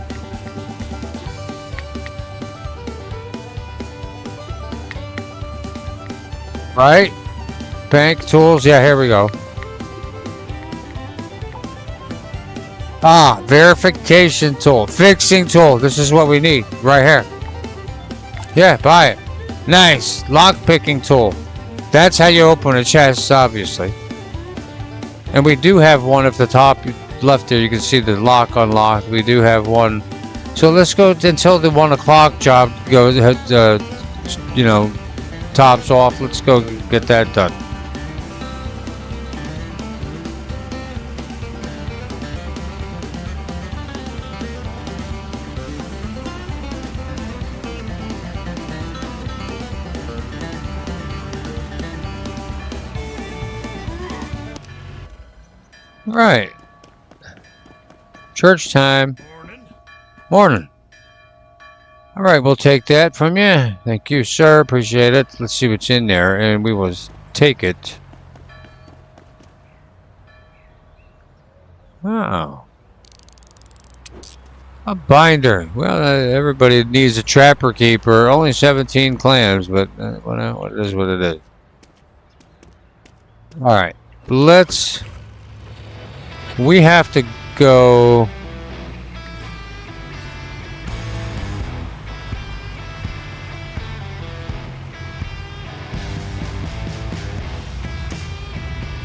Right? Bank tools. Yeah, here we go. Ah, verification tool. Fixing tool. This is what we need. Right here. Yeah, buy it. Nice. Lock picking tool. That's how you open a chest, obviously. And we do have one at the top left there. You can see the lock unlocked. We do have one. So let's go until the 1 o'clock job goes, you know, tops off. Let's go get that done. Right. Church time. Morning. All right, we'll take that from you. Thank you, sir. Appreciate it. Let's see what's in there, and we will take it. Wow. A binder. Well, everybody needs a trapper keeper. Only 17 clams, but what it is what it is. All right. We have to go...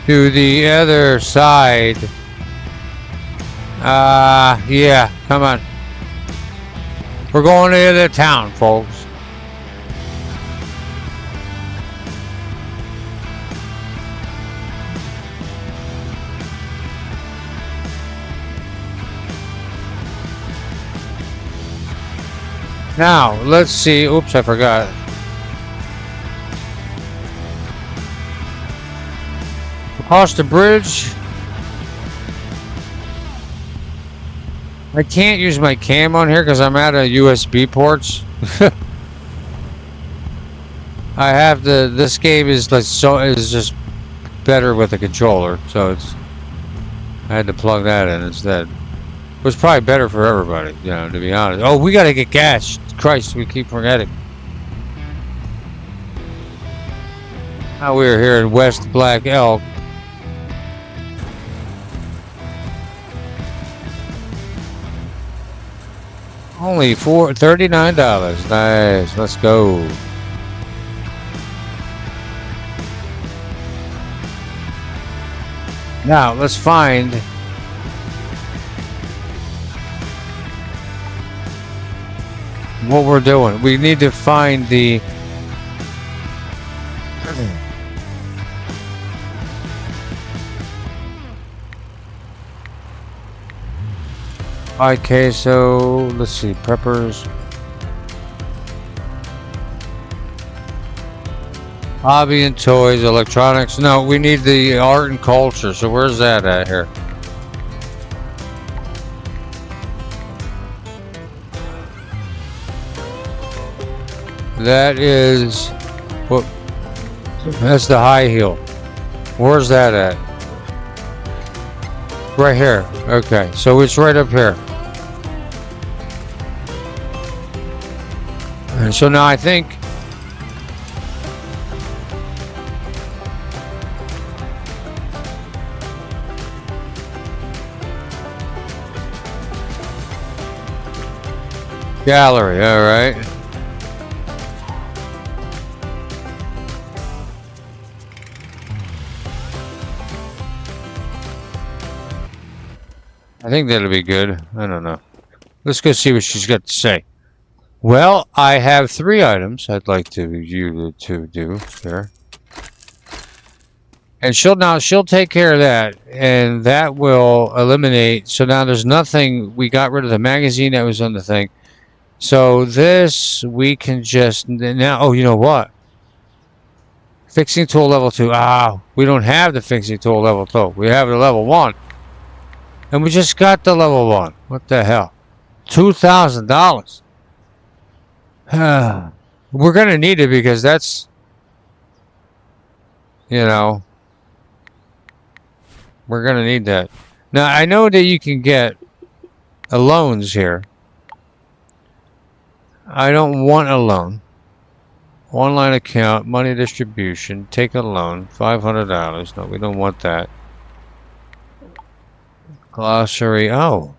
to the other side. Yeah, come on. We're going to the other town, folks. Now, let's see. Oops, I forgot. Across the bridge. I can't use my cam on here because I'm out of USB ports. I have this game is like is just better with a controller, so I had to plug that in instead. It was probably better for everybody, you know, to be honest. Oh, we gotta get gas. Christ, we keep forgetting. Now we're here in West Black Elk. Only $39. Nice. Let's go. Now let's find what we're doing. We need to find the queso. Let's see, peppers. Hobby and toys, electronics. No, we need the art and culture. So where's that at here? That is what? That's the high heel. Where's that at? Right here. Okay, so it's right up here. And so now I think gallery, all right. I think that'll be good. I don't know. Let's go see what she's got to say. Well, I have 3 items I'd like you to do here. And she'll take care of that, and that will eliminate. So now there's nothing. We got rid of the magazine that was on the thing. So this we can just now. Oh, you know what? Fixing tool level 2. Ah, we don't have the fixing tool level 2. We have the level 1, and we just got the level 1. What the hell? $2,000. We're gonna need it because that's, you know, we're gonna need that. Now I know that you can get loans here. I don't want a loan. Online account, money distribution, take a loan, $500. No, we don't want that. Glossary. Oh,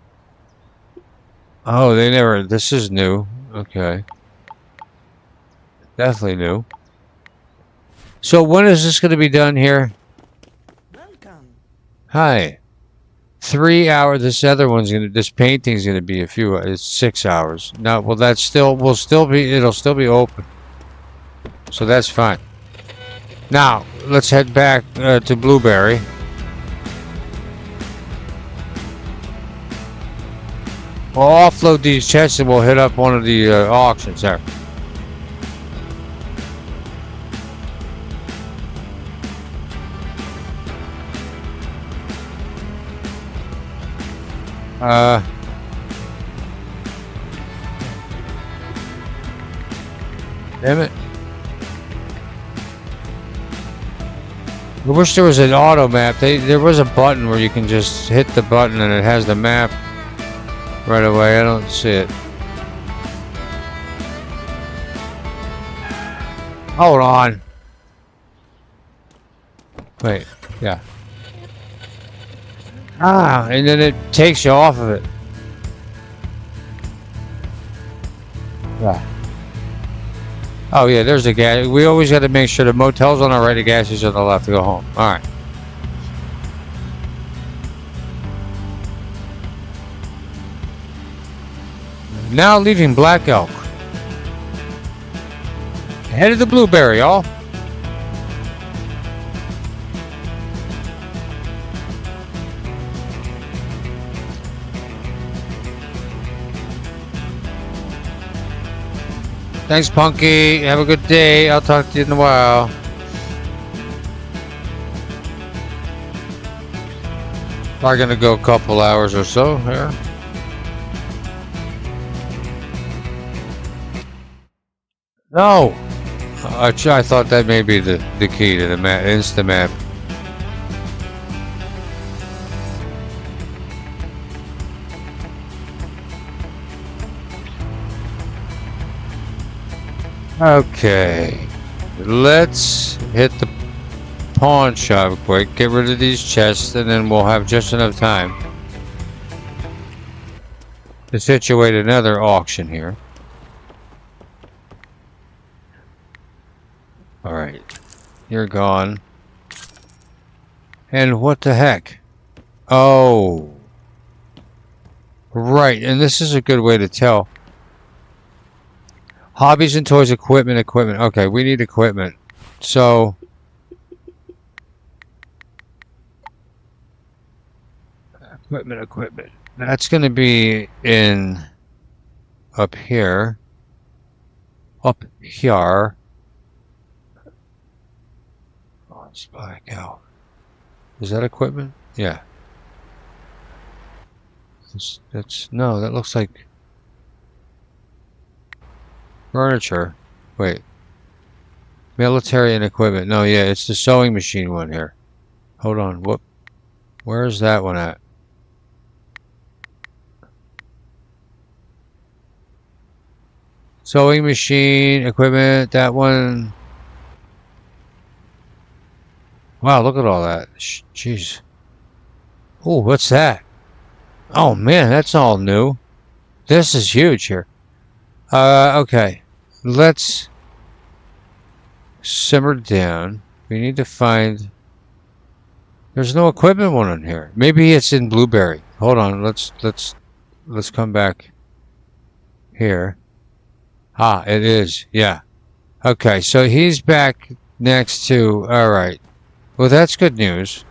they never. This is new. Okay. Definitely new. So when is this going to be done here? Welcome. Hi. 3 hours. This other one's gonna. This painting's gonna be a few. It's 6 hours. Now, well, that's still. Will still be. It'll still be open. So that's fine. Now let's head back to Blueberry. We'll offload these chests and we'll hit up one of the auctions there. Damn it. I wish there was an auto map. There was a button where you can just hit the button and it has the map right away. I don't see it. Hold on. Wait, yeah. Ah, and then it takes you off of it. Yeah. Oh yeah, there's the gas. We always got to make sure the motel's on our right, the gas is on the left to go home. All right. Now leaving Black Elk. Headed to Blueberry, y'all. Thanks, Punky. Have a good day. I'll talk to you in a while. Probably gonna go a couple hours or so here. No! I thought that may be the key to the map, Instamap. Okay, let's hit the pawn shop quick, get rid of these chests, and then we'll have just enough time. to situate another auction here. Alright. You're gone. And what the heck? Oh. Right, and this is a good way to tell. Hobbies and toys, equipment. Okay, we need equipment. So... Equipment. That's going to be in... Up here. Oh, it's black out. Is that equipment? Yeah. No, that looks like furniture. Wait. Military and equipment. No, yeah, it's the sewing machine one here. Hold on. Whoop. Where is that one at? Sewing machine, equipment, that one. Wow, look at all that. Jeez. Oh, what's that? Oh man, that's all new. This is huge here. Okay. Let's simmer down. We need to find... There's no equipment one on here. Maybe it's in Blueberry. Hold on, let's come back here. Ah, it is. Yeah. Okay, so he's back next to... Alright. Well, that's good news.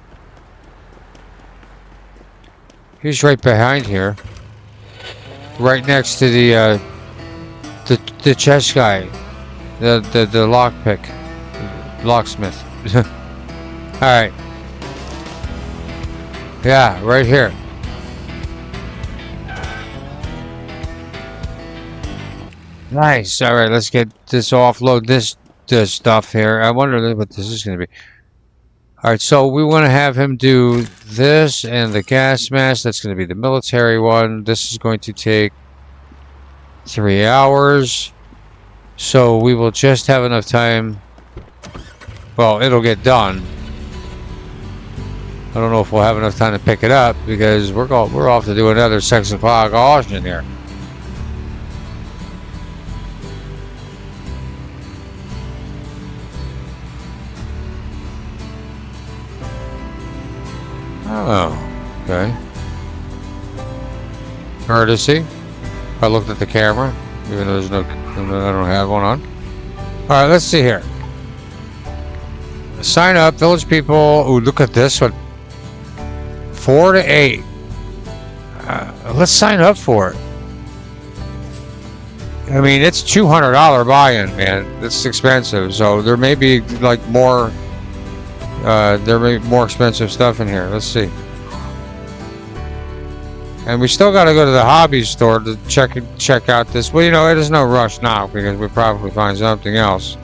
He's right behind here. Right next to the chest guy. The lockpick. Locksmith. Alright. Yeah, right here. Nice. Alright, let's get this offload this stuff here. I wonder what this is going to be. Alright, so we want to have him do this and the gas mask. That's going to be the military one. This is going to take 3 hours. So we will just have enough time. Well, it'll get done. I don't know if we'll have enough time to pick it up because we're off to do another 6 o'clock auction here. Oh, okay. Courtesy. I looked at the camera, even though I don't have one on. Alright, let's see here. Sign up, village people. Ooh, look at this one. 4 to 8. Let's sign up for it. I mean, it's $200 buy-in, man. It's expensive, so there may be like more. There may be more expensive stuff in here. Let's see. And we still got to go to the hobby store to check out this. Well, you know, there's no rush now because we'll probably find something else.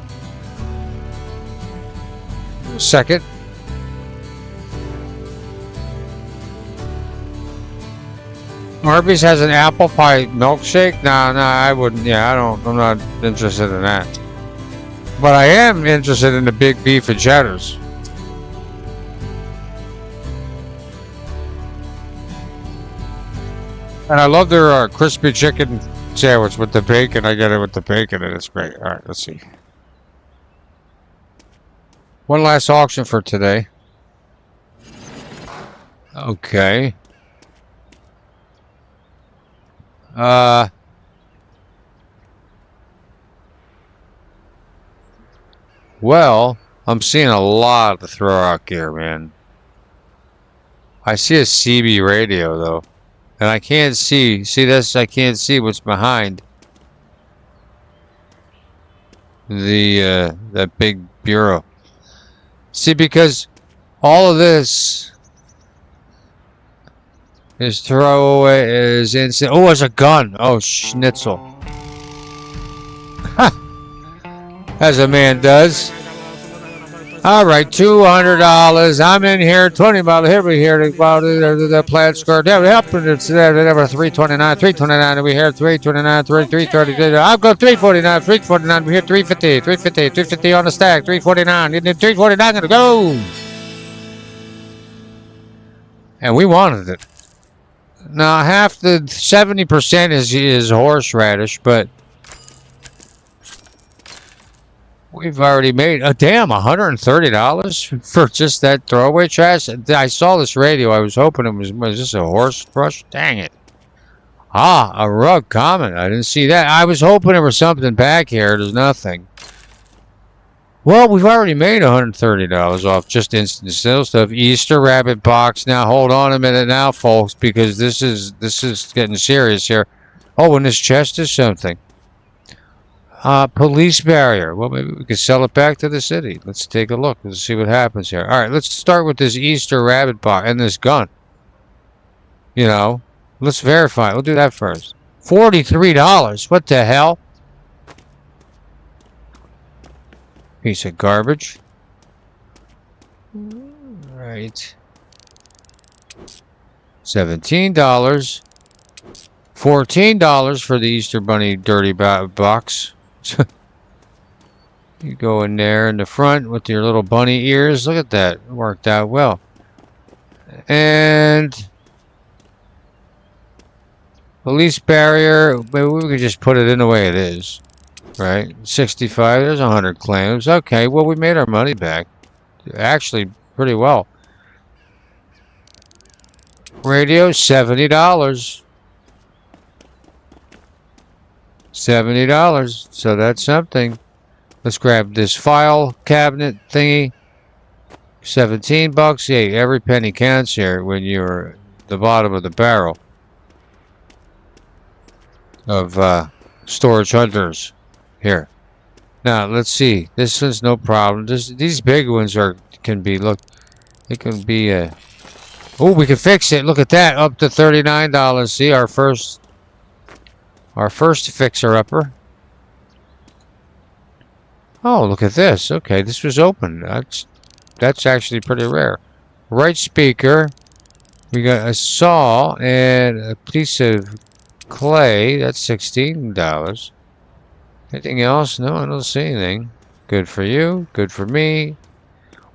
Second. Arby's has an apple pie milkshake. No, I wouldn't. Yeah, I'm not interested in that. But I am interested in the big beef and cheddars. And I love their crispy chicken sandwich with the bacon. I get it with the bacon, and it's great. All right, let's see. One last auction for today. Okay. Well, I'm seeing a lot of throw-out gear, man. I see a CB radio, though. And I can't see this, I can't see what's behind the, that big bureau. See, because all of this is throwaway, is instant. Oh, it's a gun. Oh, schnitzel. As a man does. All right, $200. I'm in here. $20. Here we hear about the plaid skirt. Yeah, we happened. It's there. $329. $329. We hear $329. $330. I'll go $349. $349. We hear $350. $350. $350 on the stack. $349. $349. Gonna go. And we wanted it. Now half the 70% is horseradish, but we've already made a damn $130 for just that throwaway trash. I saw this radio. I was hoping it was this a horse brush? Dang it. Ah, a rug comment. I didn't see that. I was hoping there was something back here. There's nothing. Well, we've already made $130 off just instant sales stuff. Easter rabbit box. Now hold on a minute now, folks, because this is getting serious here. Oh, and this chest is something. Police barrier. Well, maybe we could sell it back to the city. Let's take a look. Let's see what happens here. All right, let's start with this Easter rabbit box and this gun. You know, let's verify. We'll do that first. $43. What the hell? Piece of garbage. Right. $17. $14 for the Easter Bunny dirty box. You go in there in the front with your little bunny ears. Look at that. It worked out well. And police barrier. Maybe we could just put it in the way it is. Right? 65. There's 100 claims. Okay. Well, we made our money back. Actually, pretty well. Radio, $70. $70. So that's something. Let's grab this file cabinet thingy. 17 bucks. Hey, every penny counts here when you're at the bottom of the barrel of storage hunters. Here. Now let's see. This one's no problem. These big ones can be it can be oh, we can fix it. Look at that. Up to $39. See our first fixer-upper. Oh, look at this. Okay, this was open. That's actually pretty rare. Right speaker. We got a saw and a piece of clay. That's $16. Anything else? No, I don't see anything. Good for you. Good for me.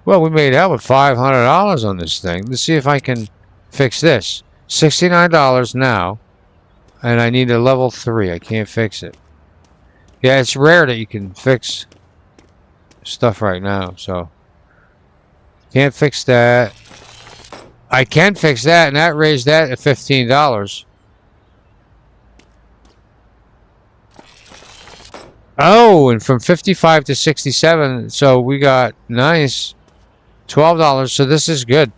Well, we made out with $500 on this thing. Let's see if I can fix this. $69 now. And I need a level 3. I can't fix it. Yeah, it's rare that you can fix stuff right now. So, can't fix that. I can fix that, and that raised that at $15. Oh, and from 55 to 67, so we got nice $12. So this is good.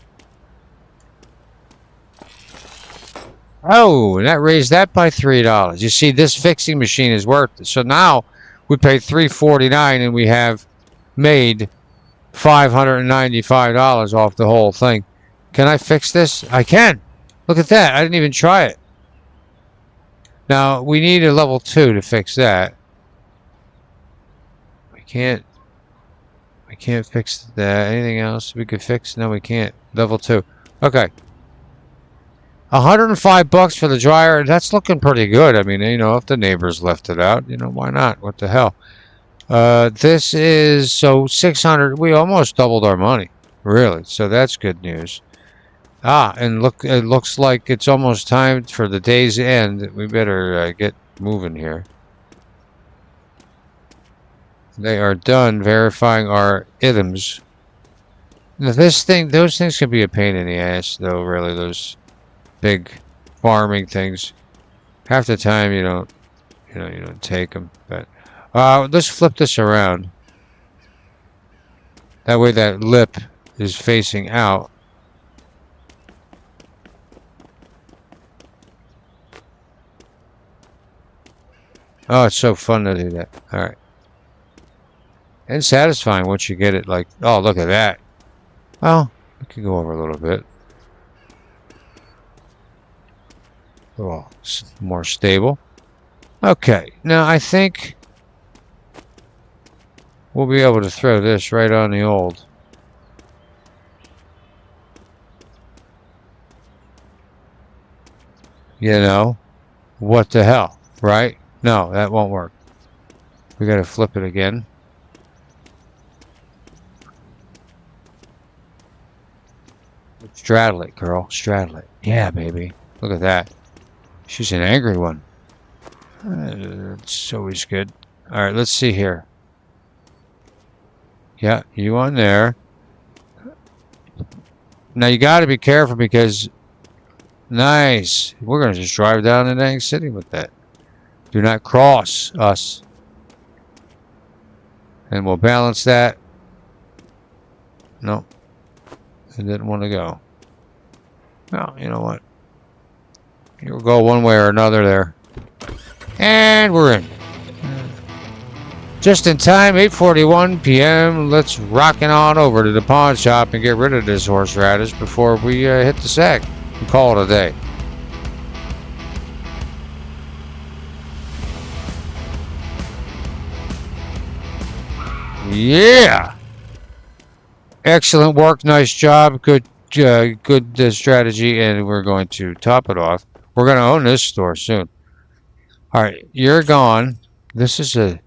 Oh, and that raised that by $3. You see, this fixing machine is worth it. So now we paid $349, and we have made $595 off the whole thing. Can I fix this? I can. Look at that. I didn't even try it. Now we need a level 2 to fix that. I can't fix that. Anything else we could fix? No, we can't. Level 2. Okay. 105 bucks for the dryer. That's looking pretty good. I mean, you know, if the neighbors left it out, you know, why not? What the hell? This is so 600. We almost doubled our money. Really. So that's good news. Ah, and look, it looks like it's almost time for the day's end. We better get moving here. They are done verifying our items. Now those things can be a pain in the ass, though. Really, those big farming things. Half the time you don't take them. But let's flip this around. That way, that lip is facing out. Oh, it's so fun to do that. All right. And satisfying once you get it like, oh, look at that. Well, we can go over a little bit. A little more stable. Okay, now I think we'll be able to throw this right on the old. You know, what the hell, right? No, that won't work. We gotta flip it again. Straddle it, girl. Straddle it. Yeah, baby. Look at that. She's an angry one. It's always good. All right, let's see here. Yeah, you on there. Now you got to be careful because... Nice. We're going to just drive down to Nang City with that. Do not cross us. And we'll balance that. No. I didn't want to go. No, you know what? You'll go one way or another there. And we're in. Just in time, 8:41 p.m. Let's rockin' on over to the pawn shop and get rid of this horseradish before we hit the sack and call it a day. Yeah! Excellent work, nice job, good strategy, and we're going to top it off. We're going to own this store soon. Alright, you're gone. This is a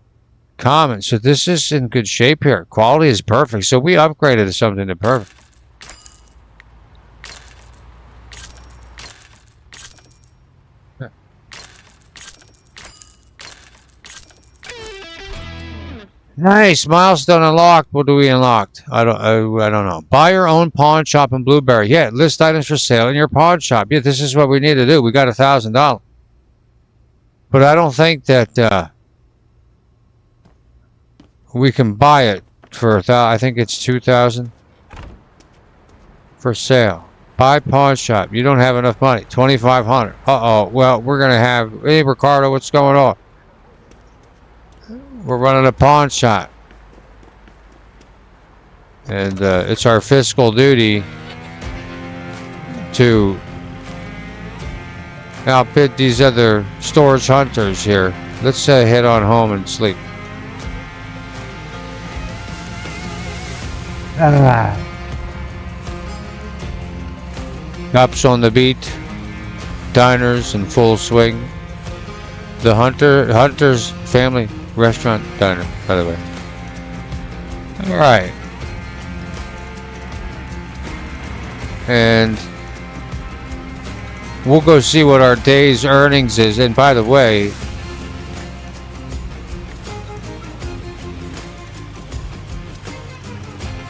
common, so this is in good shape here. Quality is perfect, so we upgraded to something to perfect. Nice, milestone unlocked. What do we unlocked? I don't know. Buy your own pawn shop in Blueberry. Yeah, list items for sale in your pawn shop. Yeah, this is what we need to do. We got $1,000, but I don't think that we can buy it for I think it's 2,000 for sale. Buy pawn shop. You don't have enough money. 2,500. Uh-oh. Well, we're gonna have. Hey, Ricardo, what's going on? We're running a pawn shop, and it's our fiscal duty to outbid these other storage hunters here. Let's head on home and sleep. Cops on the beat, diners in full swing. The Hunter's family restaurant diner, by the way. All right, and we'll go see what our day's earnings is. And by the way,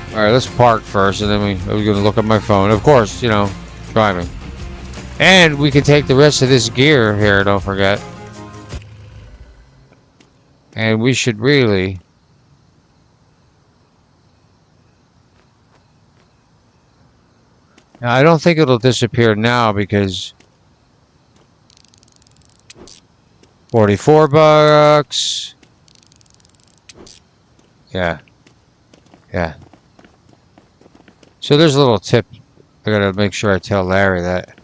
all right, let's park first, and then we're gonna look at my phone. Of course, you know, driving, and we can take the rest of this gear here. Don't forget. And we should really... Now, I don't think it'll disappear now because... $44. Yeah. Yeah. So there's a little tip. I gotta make sure I tell Larry that.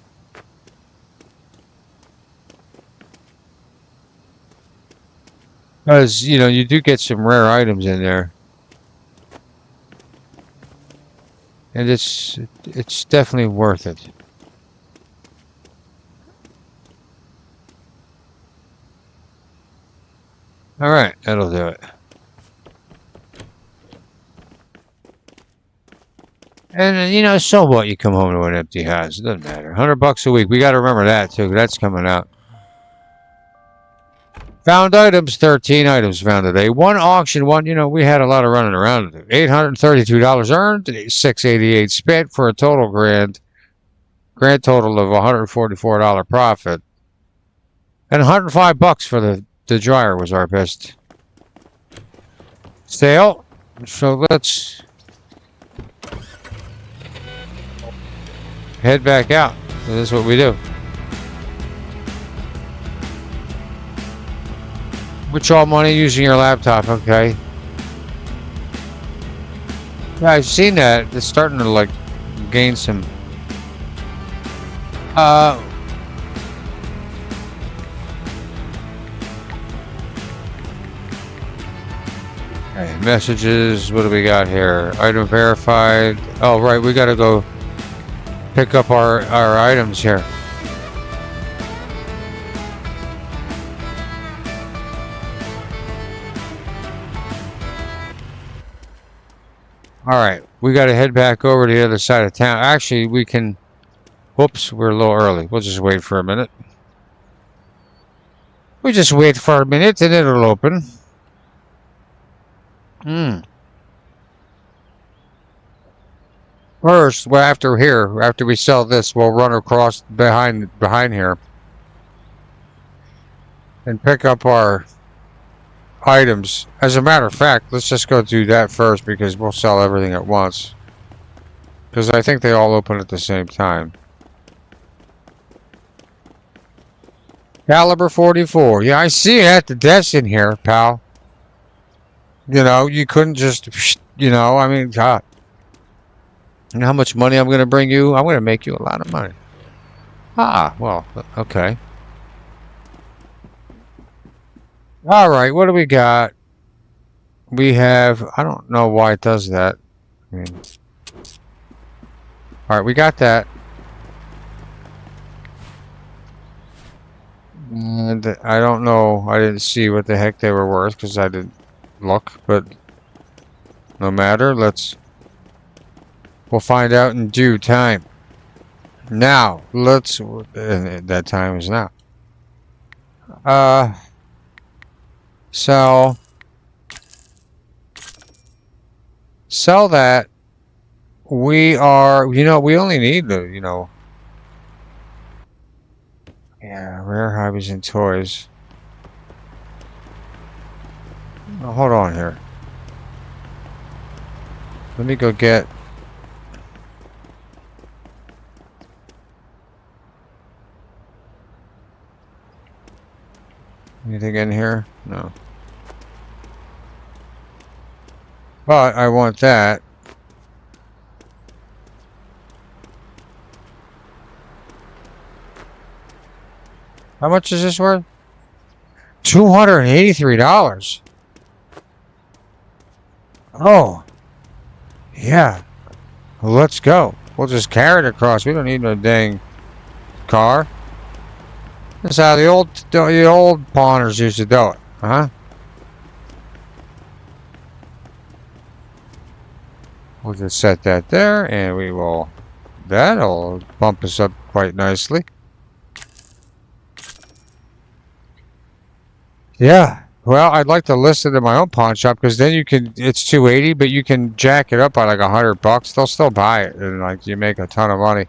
Because, you know, you do get some rare items in there. And it's definitely worth it. Alright, that'll do it. And, you know, so what? You come home to an empty house. It doesn't matter. $100 a week. We got to remember that, too. That's coming out. Found items, 13 items found today. One auction, you know, we had a lot of running around to do. $832 earned, $688 spent for a total grand total of $144 profit. And $105 for the dryer was our best sale. So let's head back out. This is what we do. Withdraw money using your laptop, okay. Yeah, I've seen that. It's starting to, like, gain some... Okay, messages, what do we got here? Item verified. Oh, right, we gotta go pick up our items here. Alright, we gotta head back over to the other side of town. Actually, we can Whoops, we're a little early. We'll just wait for a minute. We just wait for a minute and it'll open. First, well, after we sell this, we'll run across behind here and pick up our items. As a matter of fact, let's just go do that first because we'll sell everything at once. Because I think they all open at the same time. Caliber 44. Yeah, I see it at the desk in here, pal. You know, you couldn't just, you know, I mean, God. You know how much money I'm going to bring you? I'm going to make you a lot of money. Ah, well, okay. All right, what do we got? We have, I don't know why it does that. I mean, all right, we got that. And I don't know. I didn't see what the heck they were worth because I didn't look. But no matter. We'll find out in due time. Now, that time is now. Sell that. We are, you know, we only need the, you know. Yeah, rare hobbies and toys. Oh, hold on here. Let me go get. Anything in here? No. But I want that. How much is this worth? $283. Oh. Yeah. Well, let's go. We'll just carry it across. We don't need no dang car. That's how the old pawners used to do it. Huh? We'll just set that there and we will. That'll bump us up quite nicely. Yeah, well, I'd like to list it in my own pawn shop because then you can. It's $280, but you can jack it up by like $100. They'll still buy it, and like you make a ton of money.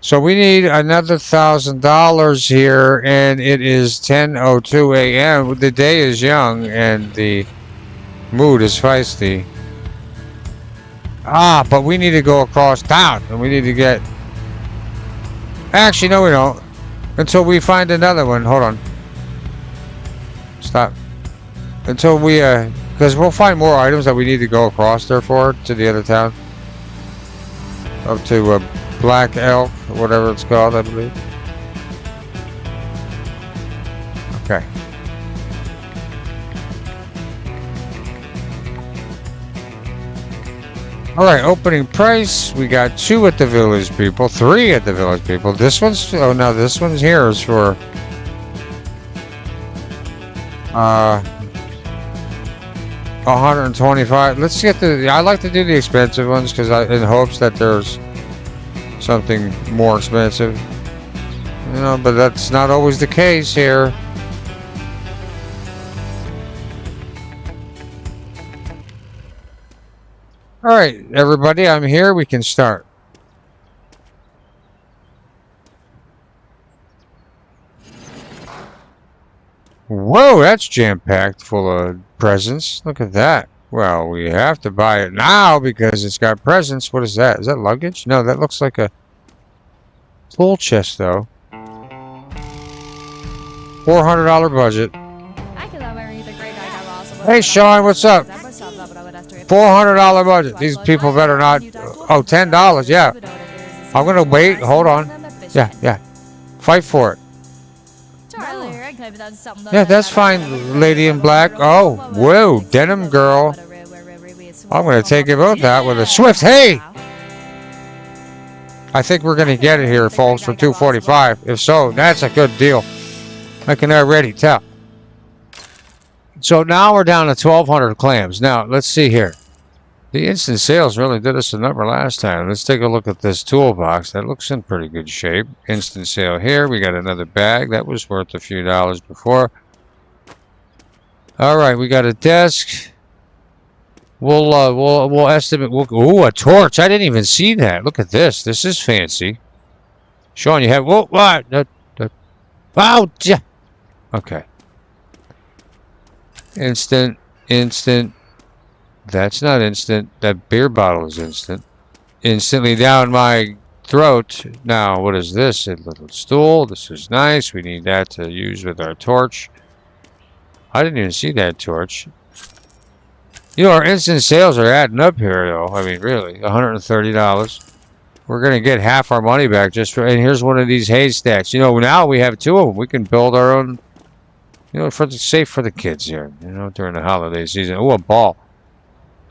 So we need another $1,000 here, and it is 10:02 a.m. The day is young, and the mood is feisty. Ah, but we need to go across town, and we need to get. Actually, no, we don't. Until we find another one. Hold on. Stop. Until we, because we'll find more items that we need to go across there for, to the other town. Up to, Black Elk, or whatever it's called, I believe. Okay. Alright, opening price. We got 2 at the Village People, 3 at the Village People. This one's, oh no, this one's here is for 125. Let's get I like to do the expensive ones because in hopes that there's something more expensive. You know, but that's not always the case here. All right, everybody, I'm here. We can start. Whoa, that's jam-packed full of presents. Look at that. Well, we have to buy it now because it's got presents. What is that? Is that luggage? No, that looks like a tool chest, though. $400 budget. Hey, Sean, what's up? $400 budget. These people better not. Oh, $10. Yeah. I'm gonna wait. Hold on. Yeah. Fight for it. Yeah, that's fine, lady in black. Oh, whoa, denim girl. I'm going to take it both out with a swift. Hey! I think we're going to get it here, folks, for $245. If so, that's a good deal. I can already tell. So now we're down to 1,200 clams. Now, let's see here. The instant sales really did us a number last time. Let's take a look at this toolbox. That looks in pretty good shape. Instant sale here. We got another bag. That was worth a few dollars before. All right, we got a desk. We'll estimate. Ooh, a torch. I didn't even see that. Look at this. This is fancy. Sean, you have what? Oh, yeah. Okay. Instant. That's not instant. That beer bottle is instant. Instantly down my throat. Now, what is this? A little stool. This is nice. We need that to use with our torch. I didn't even see that torch. You know, our instant sales are adding up here, though. I mean, really, $130. We're going to get half our money back just for... And here's one of these haystacks. You know, now we have two of them. We can build our own... You know, safe for the kids here. You know, during the holiday season. Oh, a ball.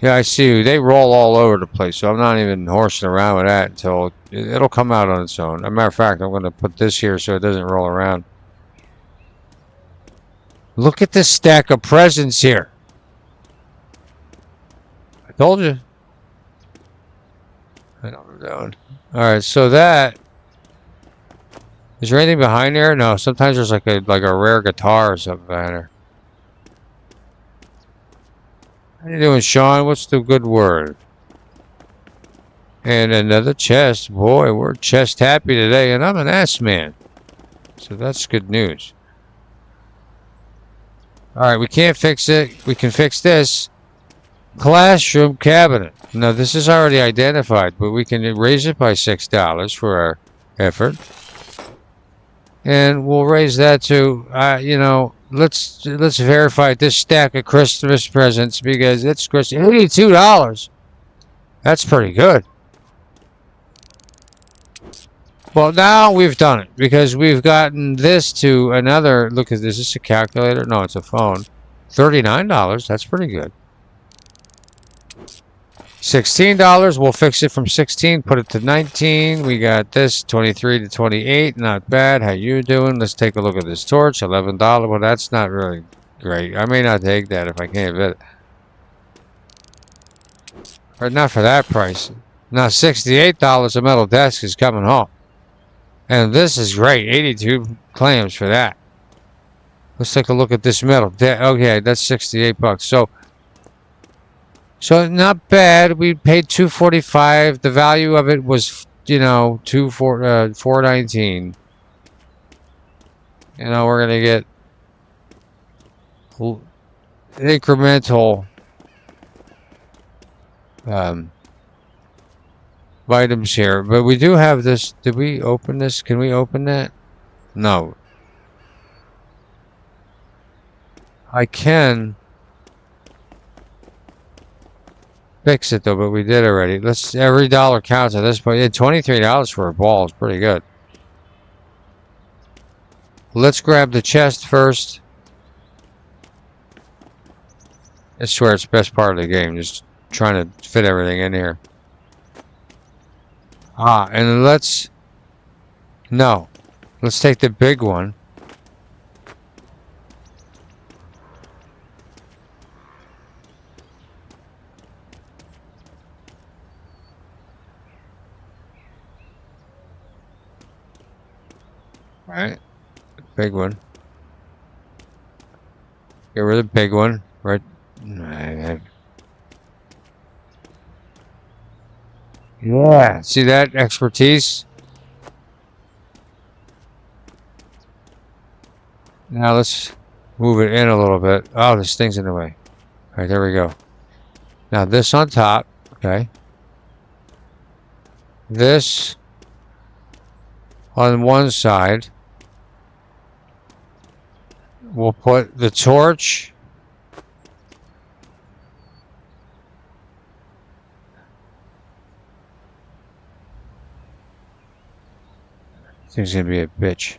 Yeah, I see. They roll all over the place, so I'm not even horsing around with that until it'll come out on its own. As a matter of fact, I'm going to put this here so it doesn't roll around. Look at this stack of presents here. I told you. I know what I'm doing. Alright, so that... Is there anything behind there? No, sometimes there's like a rare guitar or something behind there. How you doing, Sean? What's the good word? And another chest. Boy, we're chest happy today, and I'm an ass man. So that's good news. Alright, we can't fix it. We can fix this. Classroom cabinet. Now, this is already identified, but we can raise it by $6 for our effort. And we'll raise that to, you know, let's verify this stack of Christmas presents because it's $82. That's pretty good. Well, now we've done it because we've gotten this to another. Look at this. Is this a calculator? No, it's a phone. $39. That's pretty good. $16. We'll fix it from 16. Put it to 19. We got this 23 to 28. Not bad. How you doing? Let's take a look at this torch. $11. Well, that's not really great. I may not take that if I can't fit it. Or not for that price. Now $68. A metal desk is coming home. And this is great. 82 claims for that. Let's take a look at this metal desk. Okay, that's 68 bucks. So not bad. We paid $245. The value of it was, you know, $419. You know, we're gonna get incremental items here, but we do have this. Did we open this? Can we open that? No. I can fix it though, but we did already. Every dollar counts at this point. Yeah, $23 for a ball is pretty good. Let's grab the chest first. I swear it's the best part of the game, just trying to fit everything in here. And let's take the big one. Right, big one. Get rid of the big one, right? Yeah, see that expertise? Now let's move it in a little bit. Oh, this thing's in the way. All right, there we go. Now this on top, okay. This on one side. We'll put the torch. Thing's gonna be a bitch.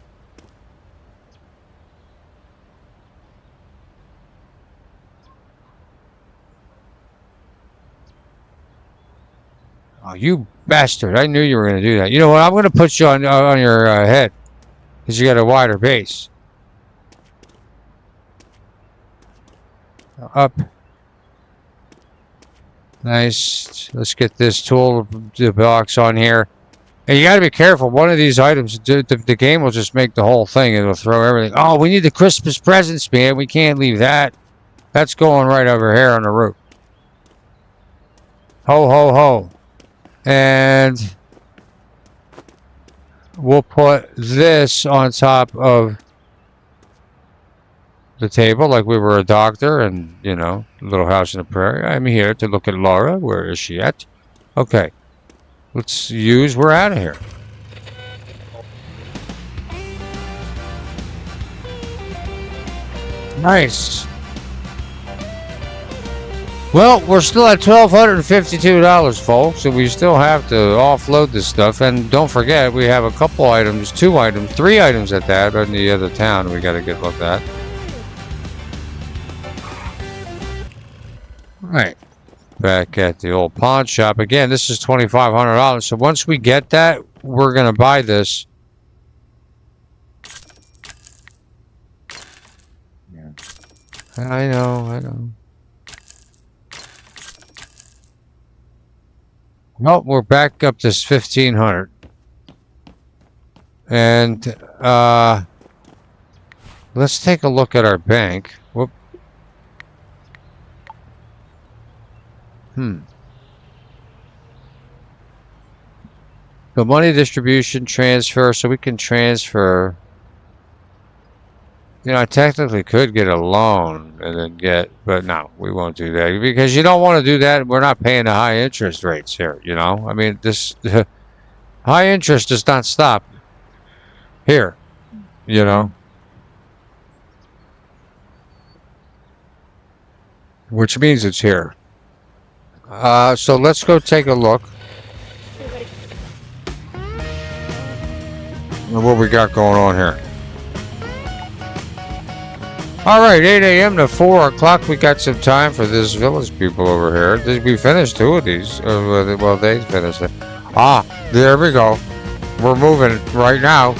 Oh, you bastard! I knew you were gonna do that. You know what? I'm gonna put you on your head because you got a wider base. Up. Nice. Let's get this tool box on here. And you got to be careful. One of these items, the game will just make the whole thing. It'll throw everything. Oh, we need the Christmas presents, man. We can't leave that. That's going right over here on the roof. Ho, ho, ho. And we'll put this on top of the table like we were a doctor and, you know, Little House on the Prairie. I'm here to look at Laura. Where is she at? Okay. Let's use. We're out of here. Nice. Well, we're still at $1,252, folks, and we still have to offload this stuff. And don't forget, we have a couple items, 2 items, 3 items at that in the other town we got to get looked at. All right. Back at the old pawn shop. Again, this is $2,500. So once we get that, we're going to buy this. Yeah. I know. Well, we're back up to 1,500. And let's take a look at our bank. Whoop. The money distribution transfer, so we can transfer. You know, I technically could get a loan and then get, but no, we won't do that because you don't want to do that. We're not paying the high interest rates here, you know. I mean, this high interest does not stop here, you know. Which means it's here. So let's go take a look at what we got going on here. All right, 8 a.m. to 4 o'clock. We got some time for this village people over here. We finished 2 of these. Well, they finished it. Ah, there we go. We're moving right now.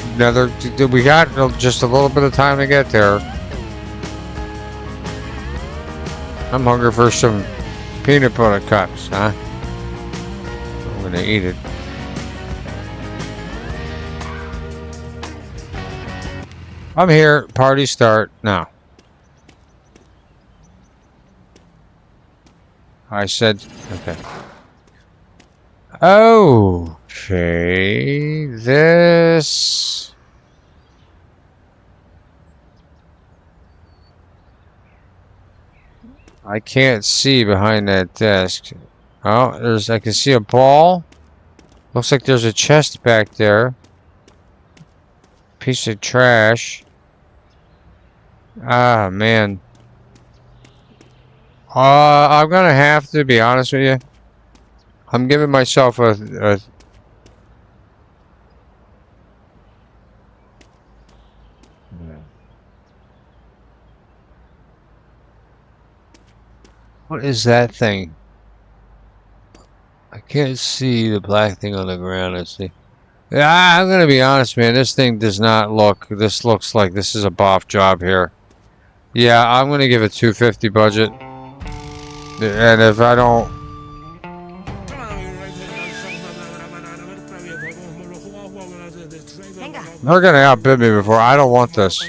We got just a little bit of time to get there. I'm hungry for some peanut butter cups, huh? I'm gonna eat it. I'm here. Party start now. I said, okay. Okay, this. I can't see behind that desk. Oh, I can see a ball. Looks like there's a chest back there. Piece of trash. Ah, man. I'm gonna have to be honest with you. I'm giving myself a what is that thing? I can't see the black thing on the ground. Let's see. I'm gonna be honest, man. This thing does not look. This looks like this is a boff job here. Yeah, I'm gonna give it $250 budget. And if I don't, they're gonna outbid me before. I don't want this.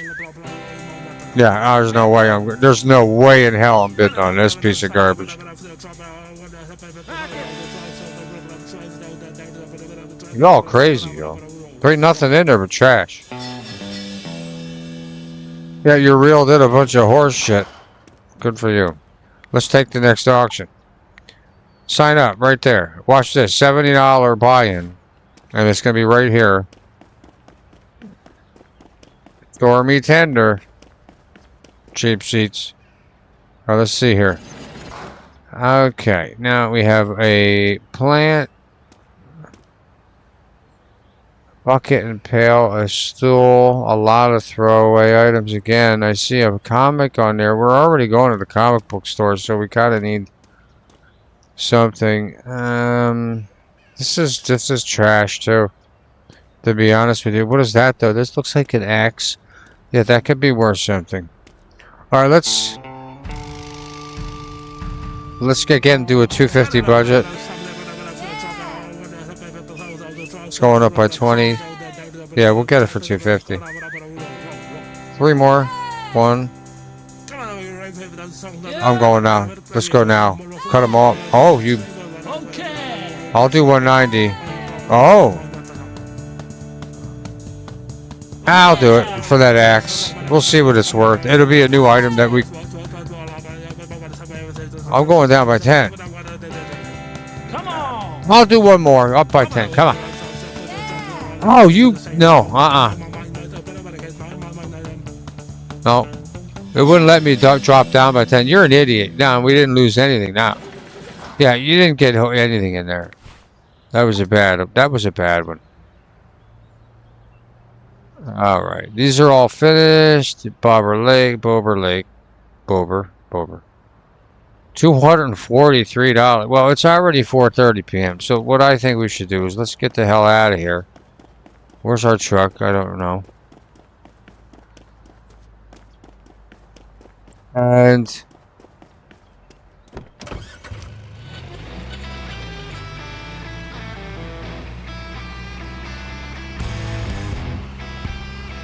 Yeah, there's no way there's no way in hell I'm bidding on this piece of garbage. You're all crazy, yo. There ain't nothing in there but trash. Yeah, you reeled in a bunch of horse shit. Good for you. Let's take the next auction. Sign up right there. Watch this. $70 buy-in. And it's going to be right here. Stormy tender. Cheap seats. Oh, let's see here. Okay. Now we have a plant. Bucket and pail, a stool, a lot of throwaway items again. I see a comic on there. We're already going to the comic book store, so we kind of need something. This is trash too, to be honest with you. What is that though? This looks like an axe. Yeah, that could be worth something. All right, let's let's get into a 250 budget. It's going up by 20. Yeah, we'll get it for 250. 3 more. 1. I'm going now. Let's go now. Cut them off. Oh, you. I'll do 190. Oh. I'll do it for that axe. We'll see what it's worth. It'll be a new item that we... I'm going down by 10. Come on. I'll do one more. Up by 10. Come on. Oh, you... No. No. It wouldn't let me drop down by 10. You're an idiot. No, we didn't lose anything now. Yeah, you didn't get anything in there. That was a bad one. All right. These are all finished. Bober Lake. $243. Well, it's already 4:30 p.m. So what I think we should do is let's get the hell out of here. Where's our truck? I don't know. And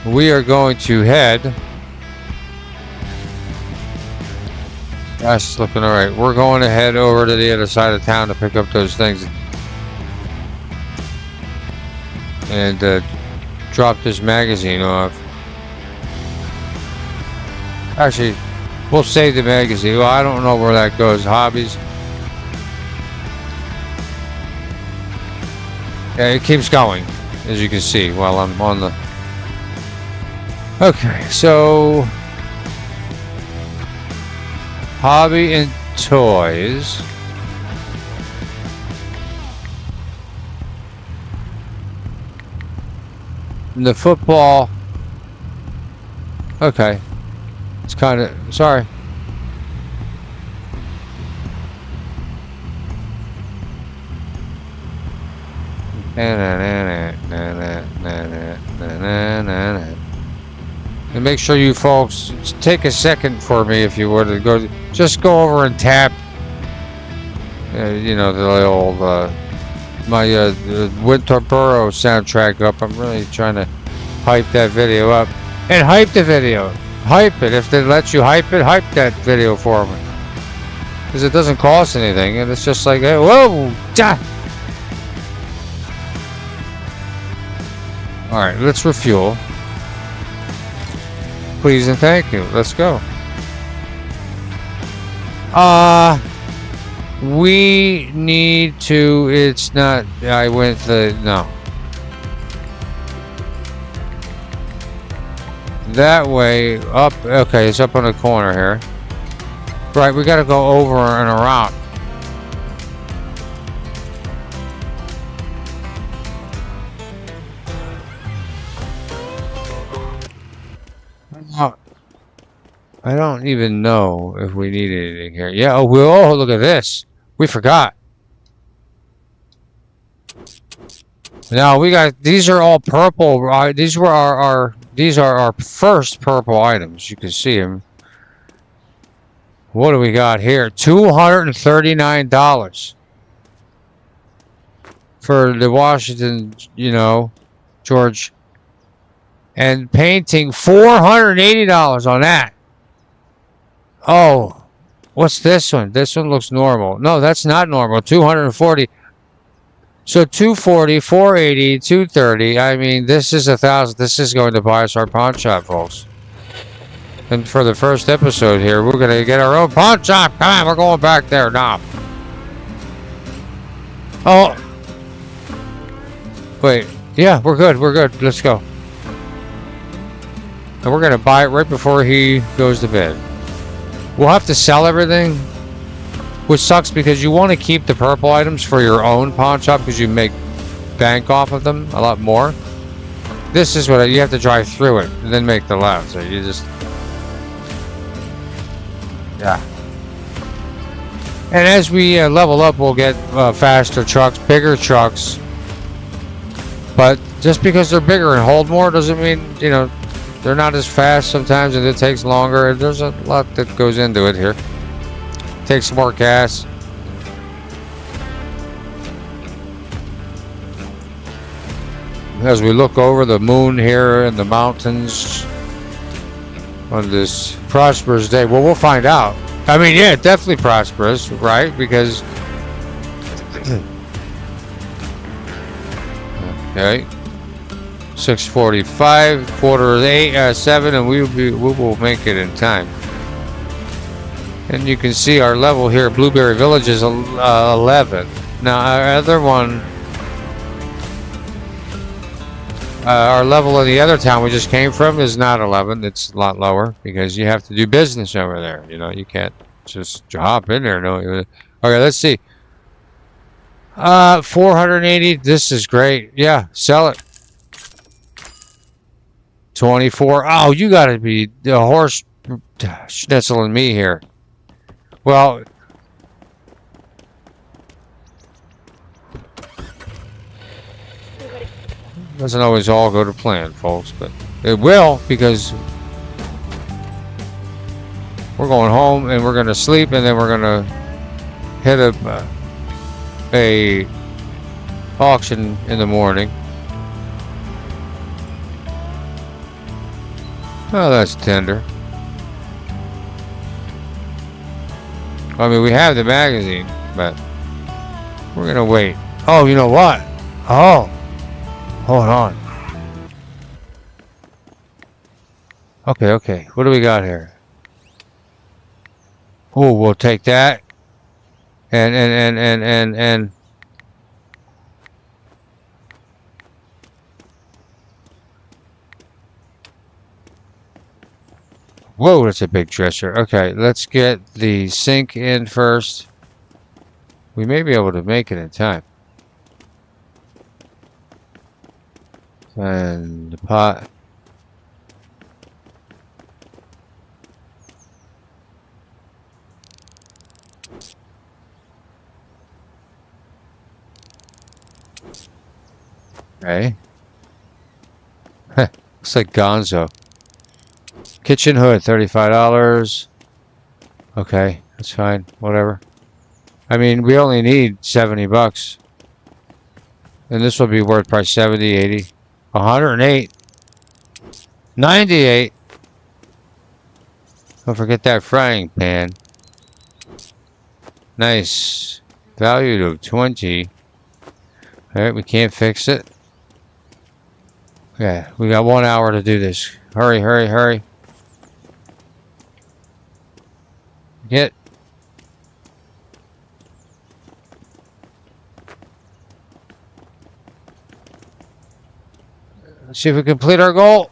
we are going to head. That's looking all right. We're going to head over to the other side of town to pick up those things and drop this magazine off. Actually, we'll save the magazine. Well, I don't know where that goes. Hobbies. Yeah, it keeps going, as you can see, while I'm on the... Okay, so... Hobby and toys. And the football. Okay. It's kind of... Sorry. And make sure you folks take a second for me if you would. Just go over and tap. You know, the old... my Winterboro soundtrack up. I'm really trying to hype that video up. And hype the video. Hype it. If they let you hype it, hype that video for me. Because it doesn't cost anything. And it's just like, hey, whoa! Da! Alright, let's refuel. Please and thank you. Let's go. We need to... It's not... I went the... No. That way, up... Okay, it's up on the corner here. Right, we gotta go over and around. I don't even know if we need anything here. Yeah, oh, look at this. We forgot. Now we got, these are all purple. These were these are our first purple items. You can see them. What do we got here? $239 for the Washington, you know, George. And painting $480 on that. Oh, what's this one? This one looks normal. No, that's not normal. 240. So 240, 480, 230. I mean, this is 1,000. This is going to buy us our pawn shop, folks. And for the first episode here, we're going to get our own pawn shop. Come on, we're going back there now. Oh. Wait. Yeah, we're good. We're good. Let's go. And we're going to buy it right before he goes to bed. We'll have to sell everything, which sucks because you want to keep the purple items for your own pawn shop because you make bank off of them a lot more. This is what you have to drive through it and then make the left. So you just... Yeah. And as we level up, we'll get faster trucks, bigger trucks. But just because they're bigger and hold more doesn't mean, you know, they're not as fast sometimes and it takes longer. There's a lot that goes into it here. Takes more gas. as we look over the moon here and the mountains on this prosperous day. Well, we'll find out. I mean, yeah, definitely prosperous, right? Because okay, 6:45, 7, and we will make it in time. And you can see our level here, Blueberry Village, is 11. Now our other one, our level in the other town we just came from is not 11. It's a lot lower because you have to do business over there. You know, you can't just hop in there. No. Okay, let's see. 480. This is great. Yeah, sell it. 24. Oh, you got to be the horse schnitzeling me here. Well, doesn't always all go to plan, folks, but it will, because we're going home and we're going to sleep, and then we're going to hit a auction in the morning. Oh, that's tender. I mean, we have the magazine, but we're going to wait. Oh, you know what? Oh. Hold on. Okay. What do we got here? Oh, we'll take that. And whoa, that's a big dresser. Okay, let's get the sink in first. We may be able to make it in time. And the pot. Okay. Looks like Gonzo. Kitchen hood, $35. Okay, that's fine. Whatever. I mean, we only need $70. And this will be worth probably 70, 80. 108. 98. Don't forget that frying pan. Nice. Valued of 20. Alright, we can't fix it. Yeah, we got 1 hour to do this. Hurry. Get. Let's see if we complete our goal.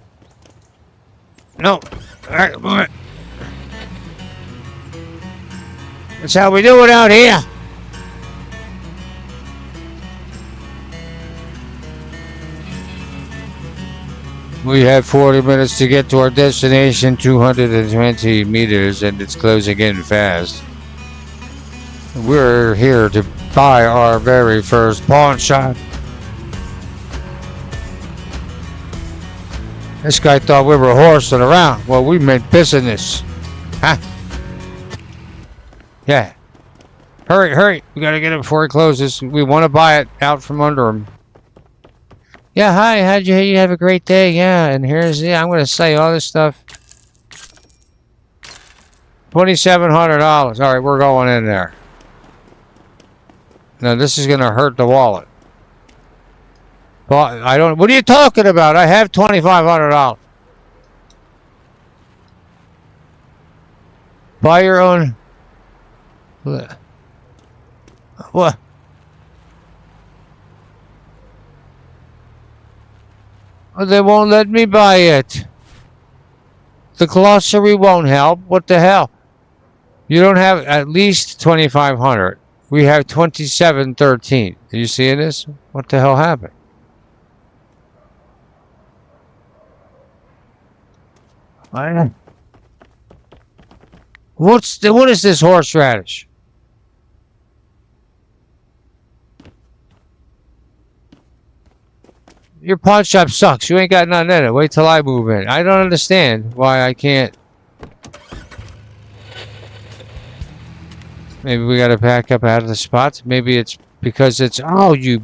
No. Alright, move it. That's how we do it out here. We have 40 minutes to get to our destination, 220 meters, and it's closing in fast. We're here to buy our very first pawn shop. This guy thought we were horsing around. Well, we meant business. Huh? Yeah. Hurry. We gotta get it before he closes. We want to buy it out from under him. Yeah, hi. How'd you have a great day? Yeah, and here's I'm gonna say all this stuff. $2,700. All right, we're going in there. Now this is gonna hurt the wallet. Well, I don't. What are you talking about? I have $2,500. Buy your own. What? Oh, they won't let me buy it. The glossary won't help. What the hell? You don't have at least 2,500. We have 2,713. Are you seeing this? What the hell happened? What is this horseradish? Your pawn shop sucks. You ain't got nothing in it. Wait till I move in. I don't understand why I can't. Maybe we gotta pack up out of the spots. Maybe it's because it's. Oh, you.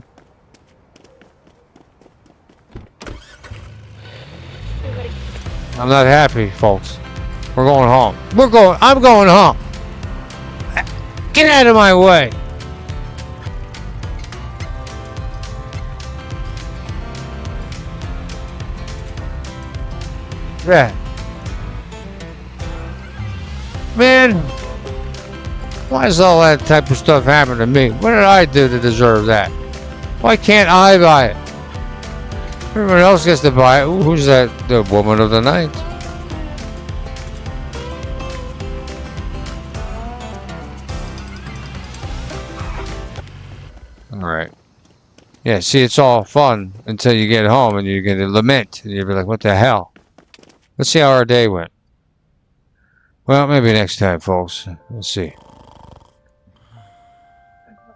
I'm not happy, folks. We're going home. I'm going home. Get out of my way. Yeah. Man, why does all that type of stuff happen to me? What did I do to deserve that? Why can't I buy it? Everyone else gets to buy it. Ooh, who's that? The woman of the night. Alright. Yeah, see, it's all fun until you get home and you get to lament. And you'll be like, what the hell? Let's see how our day went. Well, maybe next time, folks. Let's see.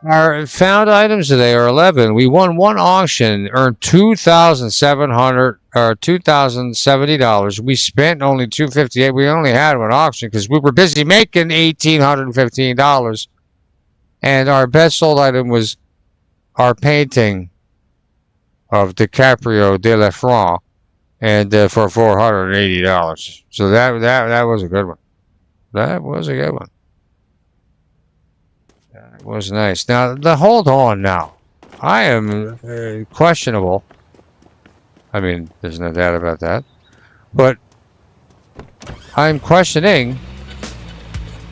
Our found items today are 11. We won one auction, earned $2,70. We spent only $258. We only had one auction because we were busy making $1,815. And our best sold item was our painting of DiCaprio de la France, and for $480. So that was a good one. That was a good one. That was nice. Now, hold on now. I am questionable. I mean, there's no doubt about that. But I'm questioning.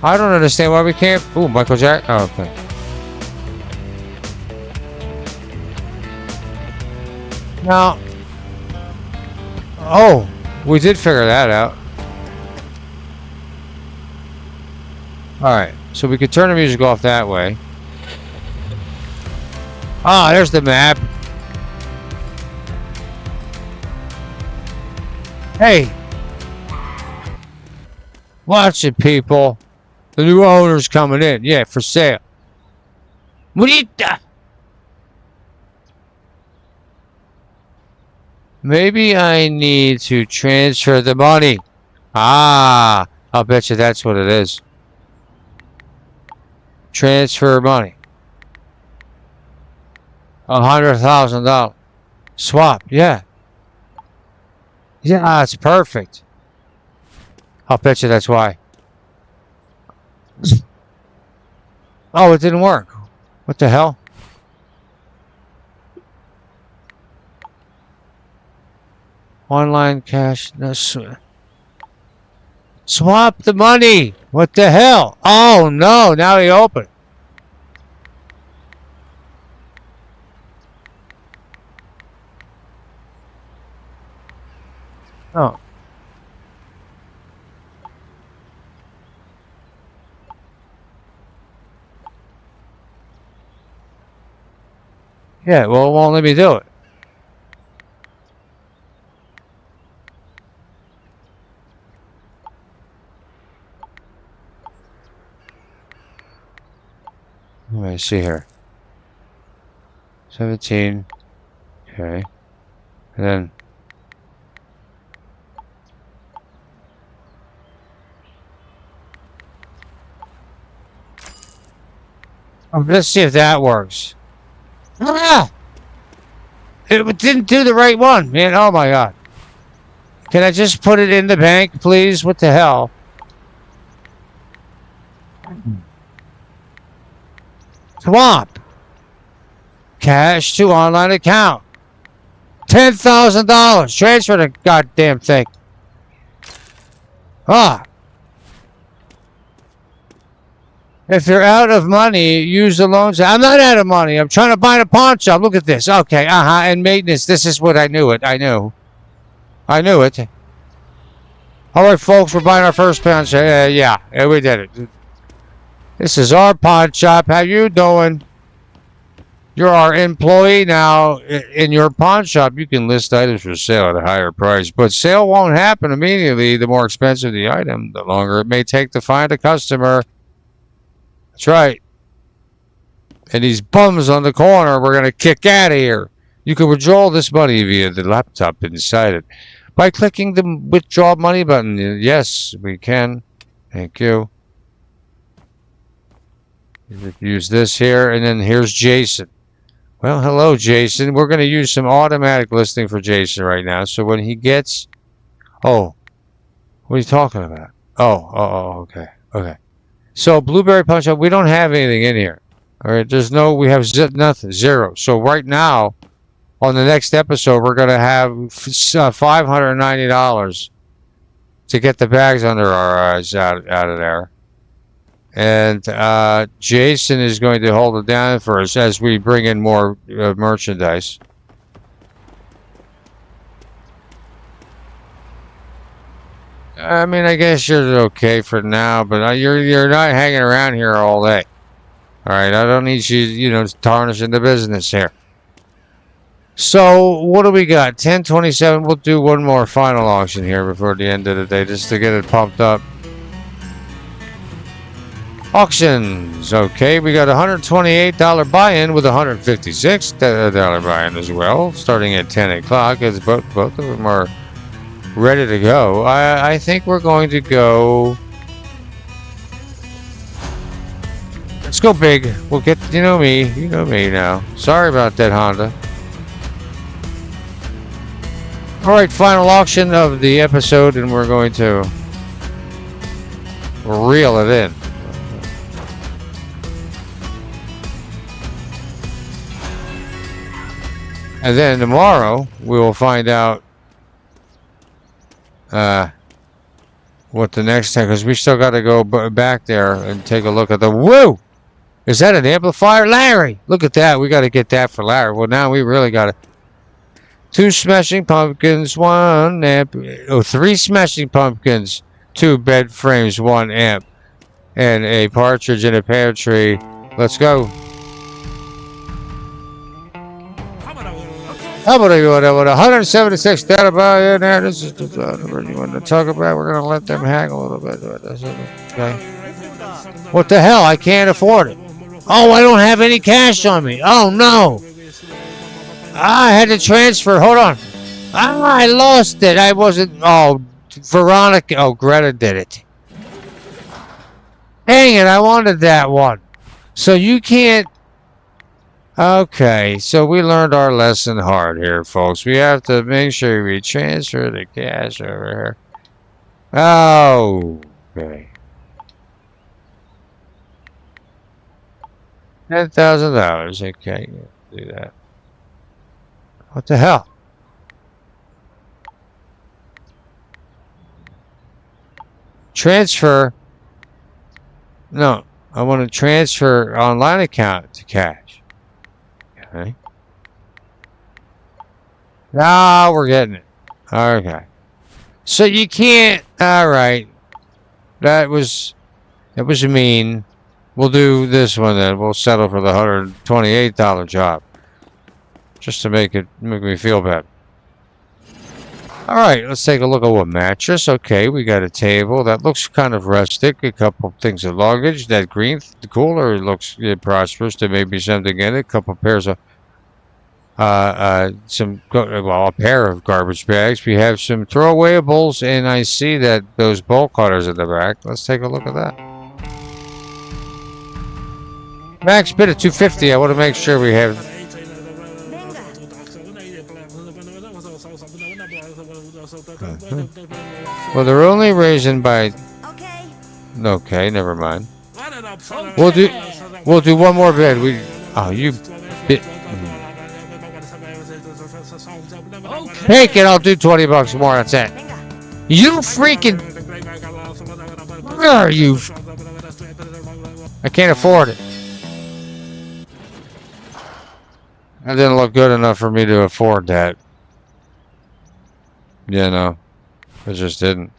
I don't understand why we can't. Ooh, Michael Jackson. Oh, okay. Now. Oh, we did figure that out. Alright, so we could turn the music off that way. Ah, there's the map. Hey! Watch it, people. The new owner's coming in. Yeah, for sale. Bonita! Maybe I need to transfer the money. Ah, I'll bet you that's what it is. Transfer money. $100,000. Swap, yeah. Yeah, it's perfect. I'll bet you that's why. Oh, it didn't work. What the hell? Online cash. No, swap the money. What the hell? Oh no! Now he opened. Oh. Yeah. Well, it won't let me do it. Let me see here. 17. Okay. And then. Let's see if that works. Ah! It didn't do the right one, man. Oh my god. Can I just put it in the bank, please? What the hell? Swap. Cash to online account. $10,000. Transfer the goddamn thing. Ah. If you're out of money, use the loans. I'm not out of money. I'm trying to buy a pawn shop. Look at this. Okay. And maintenance. This is what I knew it. I knew it. All right, folks. We're buying our first pawn shop. Yeah, we did it. This is our pawn shop. How you doing? You're our employee now. In your pawn shop, you can list items for sale at a higher price, but sale won't happen immediately. The more expensive the item, the longer it may take to find a customer. That's right. And these bums on the corner, we're going to kick out of here. You can withdraw this money via the laptop inside it by clicking the withdraw money button. Yes, we can. Thank you. Use this here, and then here's Jason. Well, hello, Jason. We're going to use some automatic listing for Jason right now. So when he gets... Oh, What are you talking about? Oh, okay. Okay. So Blueberry Punch Out, we don't have anything in here. All right, we have nothing, zero. So right now, on the next episode, we're going to have $590 to get the bags under our eyes out of there. And Jason is going to hold it down for us as we bring in more merchandise. I mean, I guess you're okay for now, but you're not hanging around here all day. All right, I don't need you, tarnishing the business here. So, what do we got? 1027. We'll do one more final auction here before the end of the day, just to get it pumped up. Auctions. Okay, we got $128 buy-in with $156 buy-in as well, starting at 10 o'clock, as both of them are ready to go. I think we're going to go. Let's go big. We'll get, you know me now. Sorry about that, Honda. All right, final auction of the episode, and we're going to reel it in. And then tomorrow we will find out what the next time, because we still got to go back there and take a look at the. Woo! Is that an amplifier, Larry? Look at that. We got to get that for Larry. Well, now we really got to. 2 Smashing Pumpkins, 1 amp. Oh, 3 Smashing Pumpkins, 2 bed frames, 1 amp, and a partridge in a pear tree. Let's go. How about you with 176 data buy in there? This is the number you want to talk about. We're going to let them hang a little bit. Okay. What the hell? I can't afford it. Oh, I don't have any cash on me. Oh, no. I had to transfer. Hold on. I lost it. I wasn't. Oh, Veronica. Oh, Greta did it. Dang it. I wanted that one. So you can't. Okay. So we learned our lesson hard here, folks. We have to make sure we transfer the cash over here. Oh, okay. $10,000. Okay. Do that. What the hell? Transfer. No, I want to transfer online account to cash. Okay. Now we're getting it. Okay. So you can't. All right. That was mean. We'll do this one then. We'll settle for the $128 job. Just to make me feel better. All right, let's take a look at what mattress. Okay, we got a table that looks kind of rustic. A couple things of luggage. That green cooler looks prosperous. There may be something in it. A couple pairs of a pair of garbage bags. We have some throwawayables, and I see that those bolt cutters in the back. Let's take a look at that. Max bid at $250. I want to make sure we have. Well, they're only raising by. Okay, never mind. We'll do one more bid. You bid. Take it. I'll do $20 more. That's it. You freaking. Where are you? I can't afford it. That didn't look good enough for me to afford that. Yeah, no. It just didn't.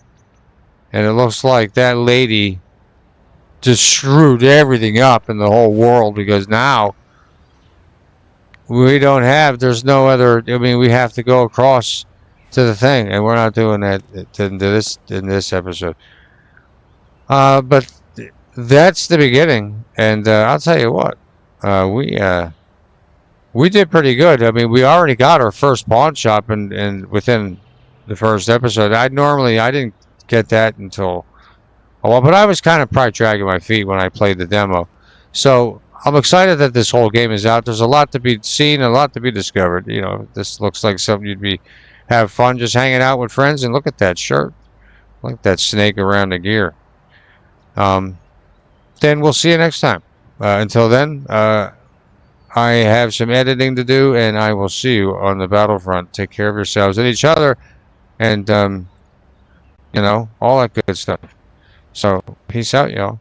And it looks like that lady just screwed everything up in the whole world, because now there's no other, we have to go across to the thing, and we're not doing that in this episode. But that's the beginning, and I'll tell you what, we did pretty good. We already got our first pawn shop and within the first episode. I didn't get that until a while, but I was kind of probably dragging my feet when I played the demo. So I'm excited that this whole game is out. There's a lot to be seen, a lot to be discovered. This looks like something have fun just hanging out with friends. And look at that shirt. like that snake around the gear. Then we'll see you next time. Until then, I have some editing to do, and I will see you on the battlefront. Take care of yourselves and each other, and you know, all that good stuff. So, peace out, y'all.